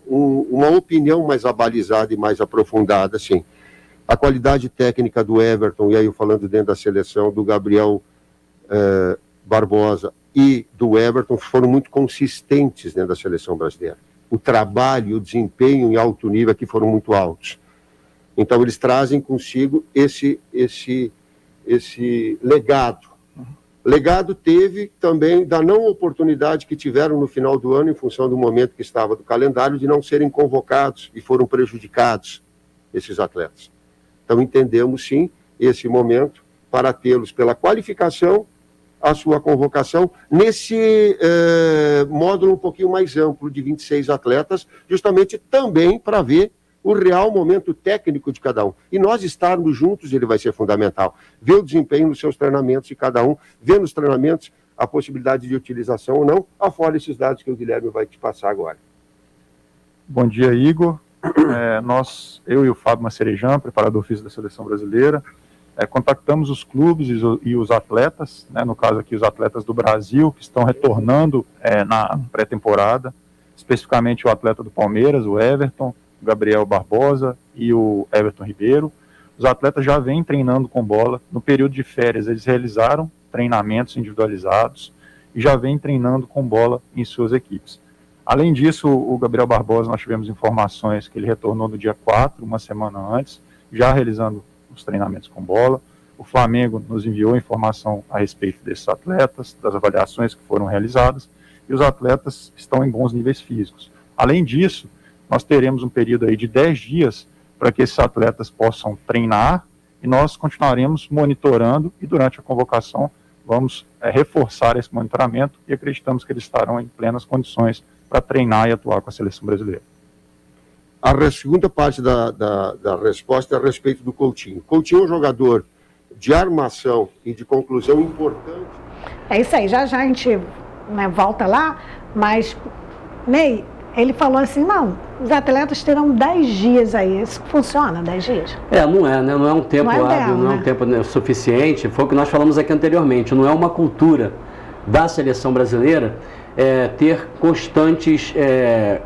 uma opinião mais abalizada e mais aprofundada, assim. A qualidade técnica do Everton, e aí eu falando dentro da seleção, do Gabriel Barbosa e do Everton, foram muito consistentes dentro da seleção brasileira. O trabalho, o desempenho em alto nível aqui foram muito altos. Então, eles trazem consigo esse legado. Legado teve também da não oportunidade que tiveram no final do ano, em função do momento que estava do calendário, de não serem convocados e foram prejudicados, esses atletas. Então, entendemos, sim, esse momento para tê-los pela qualificação, a sua convocação, nesse módulo um pouquinho mais amplo de 26 atletas, justamente também para ver o real momento técnico de cada um. E nós estarmos juntos, ele vai ser fundamental. Ver o desempenho nos seus treinamentos de cada um, ver nos treinamentos a possibilidade de utilização ou não, afora esses dados que o Guilherme vai te passar agora. Bom dia, Igor. Eu e o Fábio Macerejan, preparador físico da Seleção Brasileira, contactamos os clubes e os atletas, né, no caso aqui os atletas do Brasil, que estão retornando na pré-temporada, especificamente o atleta do Palmeiras, o Everton, o Gabriel Barbosa e o Everton Ribeiro. Os atletas já vêm treinando com bola. No período de férias, eles realizaram treinamentos individualizados e já vêm treinando com bola em suas equipes. Além disso, o Gabriel Barbosa, nós tivemos informações que ele retornou no dia 4, uma semana antes, já realizando os treinamentos com bola. O Flamengo nos enviou informação a respeito desses atletas, das avaliações que foram realizadas, e os atletas estão em bons níveis físicos. Além disso, nós teremos um período aí de 10 dias para que esses atletas possam treinar, e nós continuaremos monitorando, e durante a convocação vamos reforçar esse monitoramento, e acreditamos que eles estarão em plenas condições para treinar e atuar com a seleção brasileira. A segunda parte da resposta é a respeito do Coutinho. Coutinho é um jogador de armação e de conclusão importante. É isso aí, já a gente volta lá, mas, Ney, ele falou assim, não, os atletas terão 10 dias aí, isso funciona, 10 dias? Não é, né? Não é um tempo hábil, não é um tempo suficiente, foi o que nós falamos aqui anteriormente, não é uma cultura da seleção brasileira ter constantes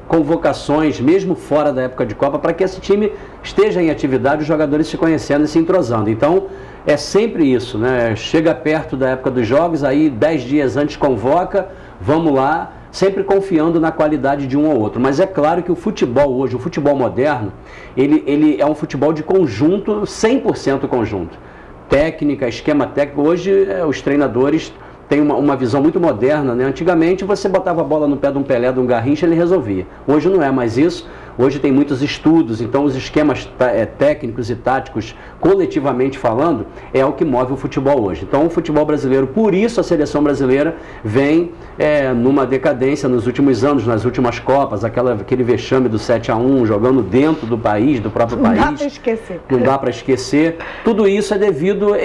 convocações, mesmo fora da época de Copa, para que esse time esteja em atividade, os jogadores se conhecendo e se entrosando. Então, é sempre isso, né? Chega perto da época dos jogos, aí 10 dias antes convoca, vamos lá, sempre confiando na qualidade de um ou outro. Mas é claro que o futebol hoje, o futebol moderno, ele é um futebol de conjunto, 100% conjunto. Técnica, esquema técnico. Hoje os treinadores têm uma visão muito moderna, né? Antigamente você botava a bola no pé de um Pelé, de um Garrincha, ele resolvia. Hoje não é mais isso. Hoje tem muitos estudos, então os esquemas técnicos e táticos, coletivamente falando, é o que move o futebol hoje. Então o futebol brasileiro, por isso a seleção brasileira vem numa decadência nos últimos anos, nas últimas Copas, aquele vexame do 7-1, jogando dentro do país, do próprio país. Não dá para esquecer. Não dá para esquecer. Tudo isso é devido a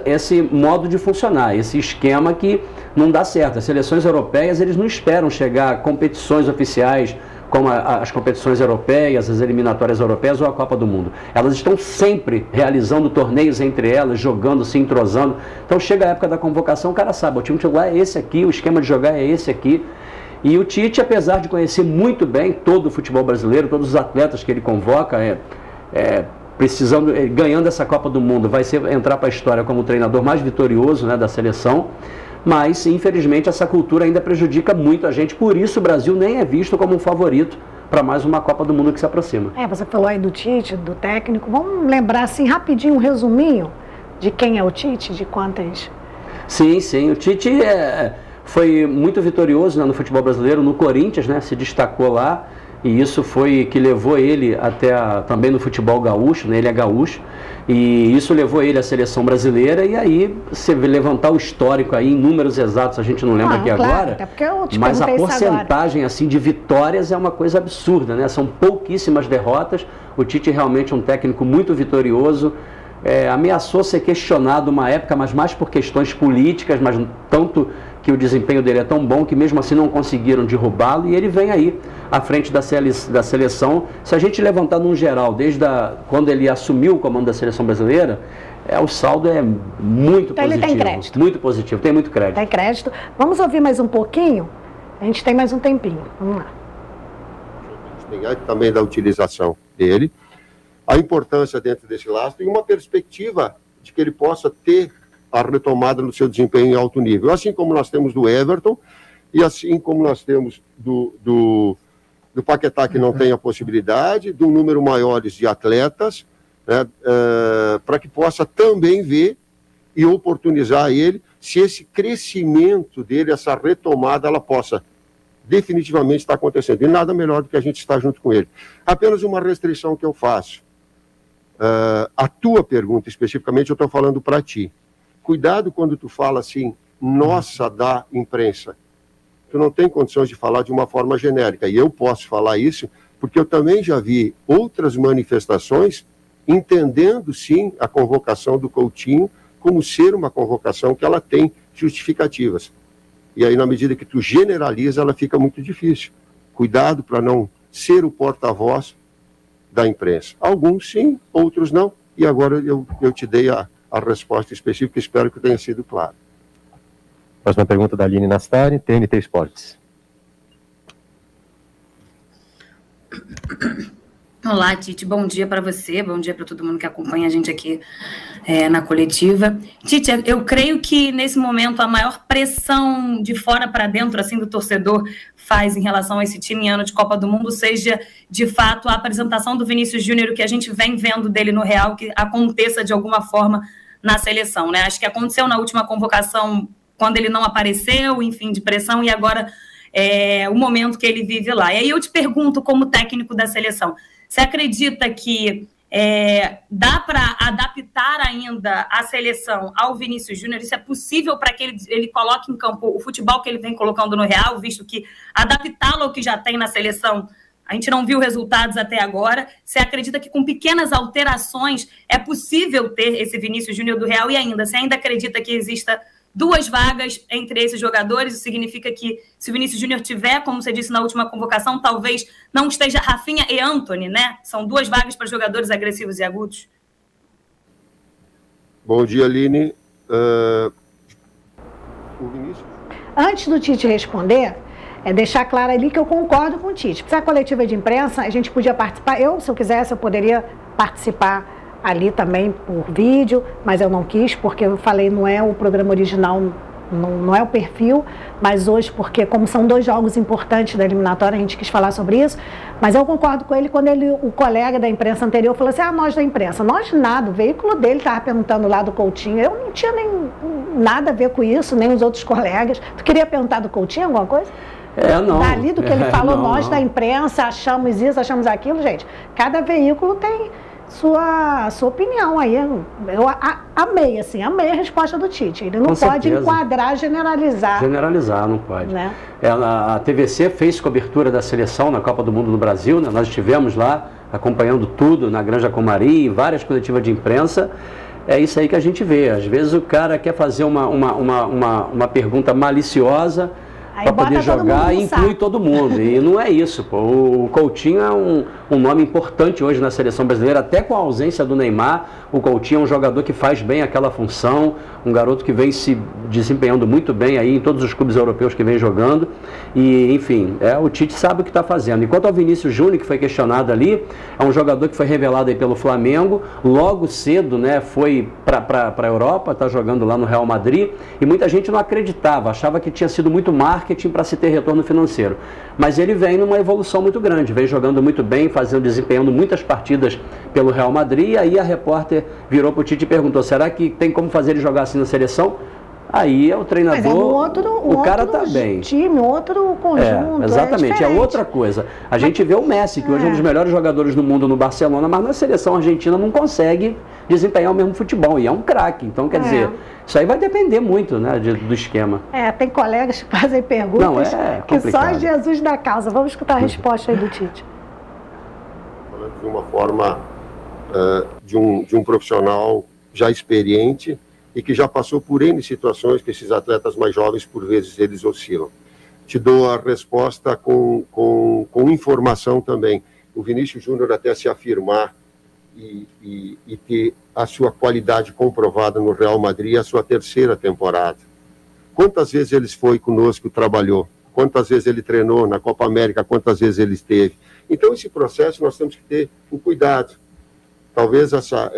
esse modo de funcionar, esse esquema que não dá certo. As seleções europeias, eles não esperam chegar a competições oficiais, como as competições europeias, as eliminatórias europeias ou a Copa do Mundo. Elas estão sempre realizando torneios entre elas, jogando, se entrosando. Então chega a época da convocação, o cara sabe, o time de jogar é esse aqui, o esquema de jogar é esse aqui. E o Tite, apesar de conhecer muito bem todo o futebol brasileiro, todos os atletas que ele convoca, ganhando essa Copa do Mundo, vai entrar para a história como o treinador mais vitorioso, né, da seleção. Mas, infelizmente, essa cultura ainda prejudica muito a gente. Por isso, o Brasil nem é visto como um favorito para mais uma Copa do Mundo que se aproxima. Você falou aí do Tite, do técnico. Vamos lembrar, assim, rapidinho, um resuminho de quem é o Tite, de quantas... Sim. O Tite foi muito vitorioso, né, no futebol brasileiro, no Corinthians, né, se destacou lá. E isso foi que levou ele também no futebol gaúcho, né, ele é gaúcho. E isso levou ele à seleção brasileira, e aí você levantar o histórico aí, em números exatos, a gente não lembra aqui agora, mas a porcentagem assim, de vitórias é uma coisa absurda, né? São pouquíssimas derrotas. O Tite realmente é um técnico muito vitorioso, ameaçou ser questionado uma época, mas mais por questões políticas, mas tanto que o desempenho dele é tão bom que mesmo assim não conseguiram derrubá-lo, e ele vem aí à frente da seleção. Se a gente levantar num geral, desde quando ele assumiu o comando da seleção brasileira, o saldo é muito positivo. Ele tem crédito. Muito positivo, tem muito crédito. Tem crédito. Vamos ouvir mais um pouquinho? A gente tem mais um tempinho. Vamos lá. A gente tem também da utilização dele, a importância dentro desse lastro e uma perspectiva de que ele possa ter a retomada no seu desempenho em alto nível. Assim como nós temos do Everton e assim como nós temos do Paquetá, que não tem a possibilidade, de um número maior de atletas, né, para que possa também ver e oportunizar ele, se esse crescimento dele, essa retomada, ela possa definitivamente estar acontecendo. E nada melhor do que a gente estar junto com ele. Apenas uma restrição que eu faço. A tua pergunta, especificamente, eu estou falando para ti. Cuidado quando tu fala assim, nossa, da imprensa. Tu não tem condições de falar de uma forma genérica. E eu posso falar isso porque eu também já vi outras manifestações entendendo, sim, a convocação do Coutinho como ser uma convocação que ela tem justificativas. E aí, na medida que tu generaliza, ela fica muito difícil. Cuidado para não ser o porta-voz da imprensa. Alguns sim, outros não. E agora eu te dei a resposta específica, espero que tenha sido claro. Próxima pergunta da Aline Nastari, TNT Esportes. Olá, Tite, bom dia para você, bom dia para todo mundo que acompanha a gente aqui na coletiva. Tite, eu creio que nesse momento a maior pressão de fora para dentro, assim, do torcedor faz em relação a esse time em ano de Copa do Mundo seja, de fato, a apresentação do Vinícius Júnior, que a gente vem vendo dele no Real, que aconteça de alguma forma na seleção, né? Acho que aconteceu na última convocação, quando ele não apareceu, enfim, de pressão, e agora o momento que ele vive lá. E aí eu te pergunto, como técnico da seleção, você acredita que dá para adaptar ainda a seleção ao Vinícius Júnior? Isso é possível para que ele coloque em campo o futebol que ele vem colocando no Real, visto que adaptá-lo ao que já tem na seleção, a gente não viu resultados até agora. Você acredita que com pequenas alterações é possível ter esse Vinícius Júnior do Real? E ainda, você ainda acredita que exista 2 vagas entre esses jogadores? Isso significa que se o Vinícius Júnior tiver, como você disse na última convocação, talvez não esteja Rafinha e Antony, né? São 2 vagas para jogadores agressivos e agudos. Bom dia, Aline. O Vinícius? Antes do Tite responder, deixar claro ali que eu concordo com o Tite. Para a coletiva de imprensa, a gente podia participar. Se eu quisesse, eu poderia participar ali também por vídeo, mas eu não quis, porque eu falei, não é o programa original não é o perfil, mas hoje, porque como são 2 jogos importantes da eliminatória, a gente quis falar sobre isso, mas eu concordo com ele quando o colega da imprensa anterior falou assim, nós da imprensa, nós nada, o veículo dele estava perguntando lá do Coutinho, eu não tinha nem nada a ver com isso, nem os outros colegas. Tu queria perguntar do Coutinho alguma coisa? Não. Dali do que ele falou, nós da imprensa achamos isso, achamos aquilo, gente, cada veículo tem sua opinião aí. Eu amei a resposta do Tite. Ele não pode enquadrar, generalizar. Generalizar, não pode. Né? A TVC fez cobertura da seleção na Copa do Mundo no Brasil, né? Nós estivemos lá acompanhando tudo na Granja Comari, em várias coletivas de imprensa. É isso aí que a gente vê. Às vezes o cara quer fazer uma pergunta maliciosa para poder jogar e inclui todo mundo. E não é isso, pô. O Coutinho é um nome importante hoje na seleção brasileira, até com a ausência do Neymar. O Coutinho é um jogador que faz bem aquela função, um garoto que vem se desempenhando muito bem aí em todos os clubes europeus que vem jogando. E, enfim, o Tite sabe o que está fazendo. Enquanto ao Vinícius Júnior, que foi questionado ali, é um jogador que foi revelado aí pelo Flamengo, logo cedo, né, foi para a Europa, está jogando lá no Real Madrid, e muita gente não acreditava, achava que tinha sido muito marketing para se ter retorno financeiro. Mas ele vem numa evolução muito grande, vem jogando muito bem, desempenhando muitas partidas pelo Real Madrid, e aí a repórter virou para o Tite e perguntou, será que tem como fazer ele jogar assim na seleção? Aí é o treinador, o cara tá bem. Time, outro conjunto. Exatamente, é outra coisa. A gente vê o Messi, que hoje é um dos melhores jogadores do mundo no Barcelona, mas na seleção argentina não consegue desempenhar o mesmo futebol, e é um craque. Então, quer dizer, isso aí vai depender muito, né, do esquema. Tem colegas que fazem perguntas que só Jesus dá causa. Vamos escutar a resposta aí do Tite. Falando de uma forma de um profissional já experiente, e que já passou por N situações que esses atletas mais jovens, por vezes, eles oscilam. Te dou a resposta com informação também. O Vinícius Júnior, até se afirmar e ter a sua qualidade comprovada no Real Madrid, a sua 3ª temporada. Quantas vezes ele foi conosco, trabalhou? Quantas vezes ele treinou na Copa América? Quantas vezes ele esteve? Então, esse processo nós temos que ter um cuidado. Talvez essa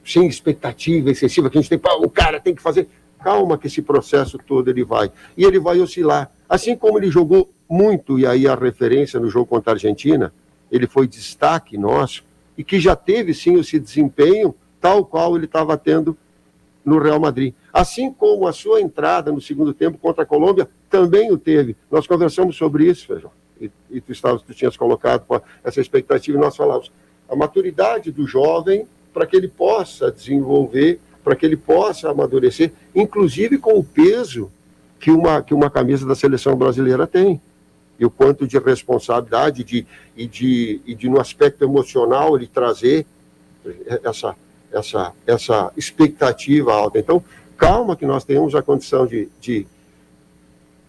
sem expectativa excessiva que a gente tem, o cara tem que fazer. Calma que esse processo todo ele vai. E ele vai oscilar. Assim como ele jogou muito, e aí a referência no jogo contra a Argentina, ele foi destaque nosso, e que já teve sim esse desempenho tal qual ele estava tendo no Real Madrid. Assim como a sua entrada no segundo tempo contra a Colômbia também o teve. Nós conversamos sobre isso, Feijão, e tu tinhas colocado essa expectativa, e nós falamos. A maturidade do jovem para que ele possa desenvolver, para que ele possa amadurecer, inclusive com o peso que uma camisa da seleção brasileira tem. E o quanto de responsabilidade e de no aspecto emocional ele trazer essa expectativa alta. Então, calma que nós tenhamos a condição de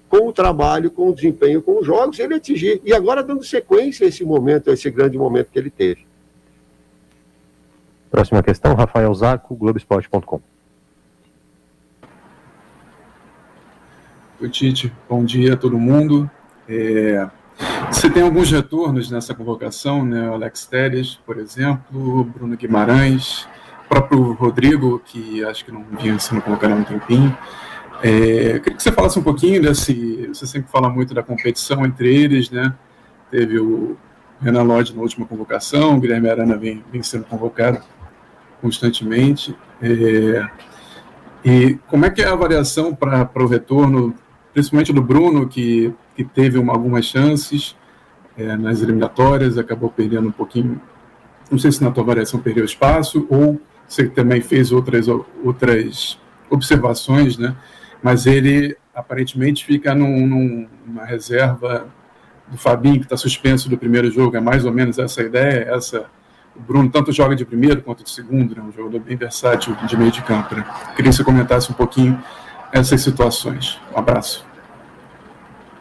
com o trabalho, com o desempenho, com os jogos, ele atingir. E agora dando sequência a esse momento, a esse grande momento que ele teve. Próxima questão, Rafael Zacco, Globoesporte.com. Oi, Tite, bom dia a todo mundo. Você tem alguns retornos nessa convocação, né? O Alex Telles, por exemplo, Bruno Guimarães, o próprio Rodrigo, que acho que não vinha sendo convocado há um tempinho. Queria que você falasse um pouquinho você sempre fala muito da competição entre eles, né? Teve o Renan Lodge na última convocação, o Guilherme Arana vem sendo convocado constantemente. E como é que é a avaliação para o retorno, principalmente do Bruno, que teve algumas chances nas eliminatórias, acabou perdendo um pouquinho, não sei se na tua avaliação perdeu espaço, ou você também fez outras observações, né? Mas ele aparentemente fica numa reserva do Fabinho, que está suspenso do primeiro jogo, é mais ou menos essa a ideia, o Bruno tanto joga de primeiro quanto de segundo, né? Um jogador bem versátil de meio de campo, né? Queria que você comentasse um pouquinho essas situações. Um abraço.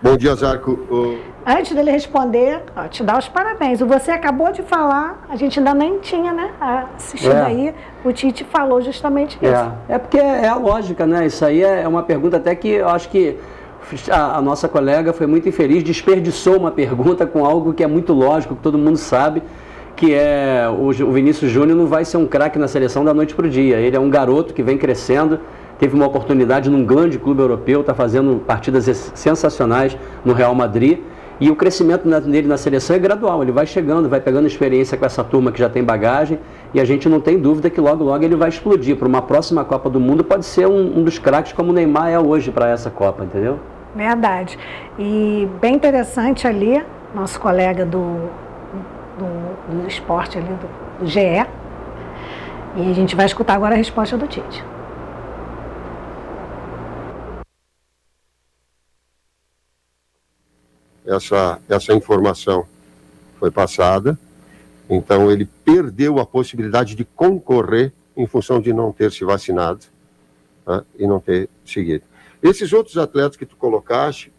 Bom dia, Zacco. Antes dele responder, te dar os parabéns. Você acabou de falar, a gente ainda nem tinha, né, assistido aí, o Tite falou justamente isso. Porque é a lógica, né? Isso aí é uma pergunta até que eu acho que a nossa colega foi muito infeliz, desperdiçou uma pergunta com algo que é muito lógico, que todo mundo sabe, que o Vinícius Júnior não vai ser um craque na seleção da noite para o dia. Ele é um garoto que vem crescendo, teve uma oportunidade num grande clube europeu, está fazendo partidas sensacionais no Real Madrid, e o crescimento dele na seleção é gradual, ele vai chegando, vai pegando experiência com essa turma que já tem bagagem, e a gente não tem dúvida que logo logo ele vai explodir. Para uma próxima Copa do Mundo pode ser um dos craques como o Neymar é hoje para essa Copa, entendeu? Verdade. E bem interessante ali, nosso colega do esporte ali, do GE, e a gente vai escutar agora a resposta do Tite. Essa informação foi passada, então ele perdeu a possibilidade de concorrer em função de não ter se vacinado, né, e não ter seguido. Esses outros atletas que tu colocaste,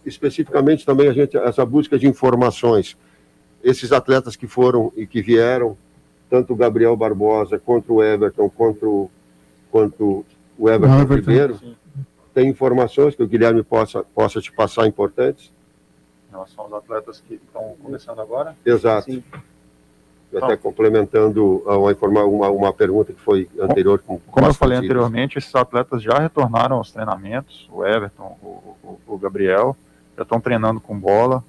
especificamente também essa busca de informações, esses atletas que foram e que vieram, tanto o Gabriel Barbosa, quanto o Everton, quanto o Everton Ribeiro, tem informações que o Guilherme possa te passar importantes? Em relação aos atletas que estão começando agora? Exato. Sim. Até complementando uma pergunta que foi anterior. Como eu falei anteriormente, esses atletas já retornaram aos treinamentos, o Everton, o Gabriel, já estão treinando com bola.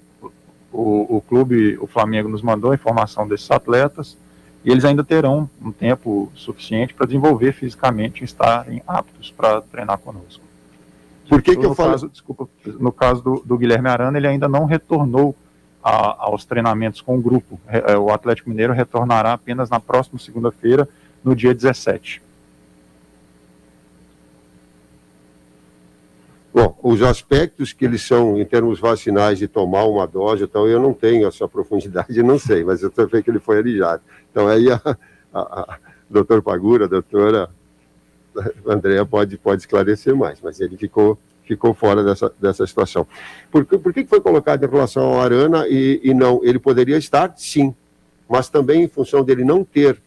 O clube, o Flamengo, nos mandou a informação desses atletas e eles ainda terão um tempo suficiente para desenvolver fisicamente e estarem aptos para treinar conosco. Por que eu falo? No caso do Guilherme Arana, ele ainda não retornou aos treinamentos com o grupo. O Atlético Mineiro retornará apenas na próxima segunda-feira, no dia 17. Bom, os aspectos que eles são, em termos vacinais, de tomar uma dose, então eu não tenho essa profundidade, não sei, mas eu sei que ele foi alijado. Então aí a doutor Pagura, a doutora Andréa pode esclarecer mais, mas ele ficou fora dessa situação. Por que foi colocado em relação ao Arana e não? Ele poderia estar, sim, mas também em função dele não ter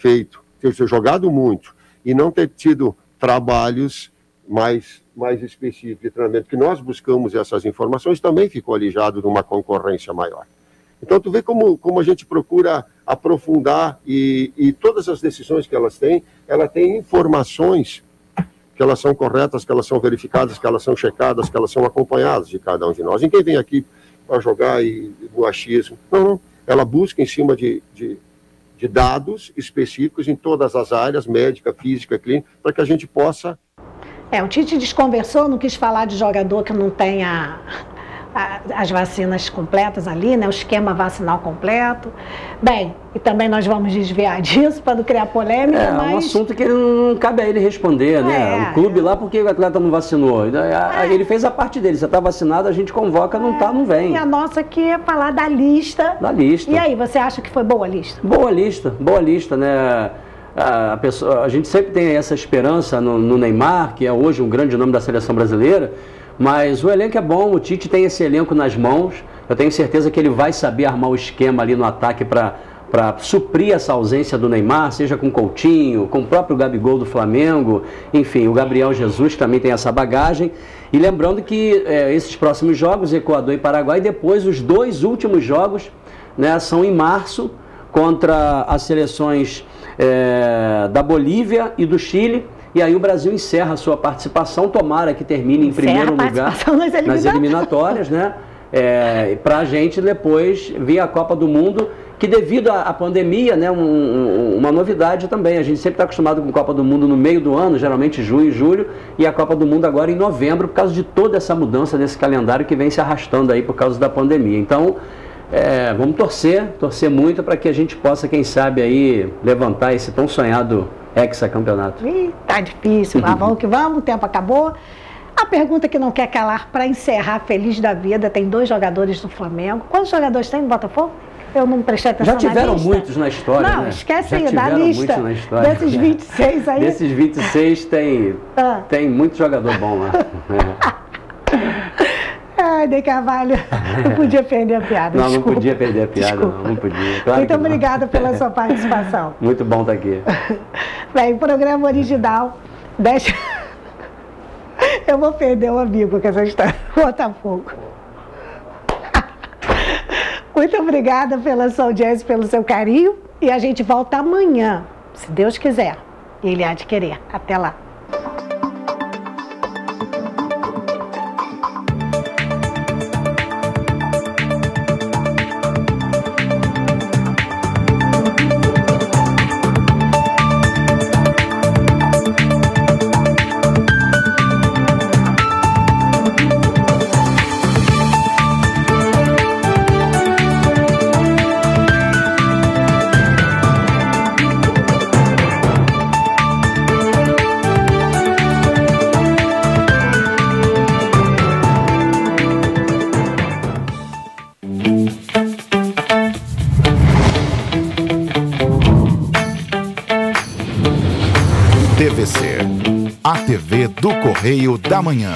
ter jogado muito e não ter tido trabalhos mais específicos de treinamento, que nós buscamos essas informações, também ficou alijado de uma concorrência maior. Então, tu vê como a gente procura aprofundar e todas as decisões que ela tem informações que elas são corretas, que elas são verificadas, que elas são checadas, que elas são acompanhadas de cada um de nós. Ninguém vem aqui para jogar no achismo. Não. Ela busca em cima de dados específicos em todas as áreas, médica, física, clínica, para que a gente possa... O Tite desconversou, não quis falar de jogador que não tem as vacinas completas ali, né? O esquema vacinal completo. Bem, e também nós vamos desviar disso para não criar polêmica, mas... É um assunto que não cabe a ele responder, né? O clube lá, por que o atleta não vacinou? Ele fez a parte dele, você está vacinado, a gente convoca, não tá, não vem. E a nossa aqui é falar da lista. Da lista. E aí, você acha que foi boa a lista? Boa lista, né? A gente sempre tem essa esperança no Neymar, que é hoje um grande nome da seleção brasileira, mas o elenco é bom, o Tite tem esse elenco nas mãos, eu tenho certeza que ele vai saber armar o esquema ali no ataque para suprir essa ausência do Neymar, seja com Coutinho, com o próprio Gabigol do Flamengo, enfim, o Gabriel Jesus também tem essa bagagem. E lembrando que esses próximos jogos, Equador e Paraguai, depois os 2 últimos jogos, né, são em março, contra as seleções da Bolívia e do Chile, e aí o Brasil encerra a sua participação, tomara que termine em primeiro lugar nas eliminatórias, né? Para a gente depois vir a Copa do Mundo, que devido à pandemia, né, uma novidade também, a gente sempre está acostumado com Copa do Mundo no meio do ano, geralmente junho e julho, e a Copa do Mundo agora em novembro, por causa de toda essa mudança desse calendário que vem se arrastando aí por causa da pandemia. Então, vamos torcer muito para que a gente possa, quem sabe, aí levantar esse tão sonhado hexacampeonato. Tá difícil, mas vamos que vamos, o tempo acabou. A pergunta que não quer calar, para encerrar feliz da vida, tem 2 jogadores do Flamengo. Quantos jogadores tem no Botafogo? Eu não prestei atenção na lista. Já tiveram muitos na história, não, né? esquece aí da lista. Desses 26 aí. Desses 26 tem muito jogador bom lá. Ai, De Carvalho, não podia perder a piada. Não podia perder a piada, não podia. Claro. Muito obrigada pela sua participação. Muito bom estar aqui. Bem, o programa original, eu vou perder um amigo com essa história do Botafogo. Muito obrigada pela sua audiência, pelo seu carinho, e a gente volta amanhã, se Deus quiser. E Ele há de querer. Até lá. acontecer. A TV do Correio da Manhã.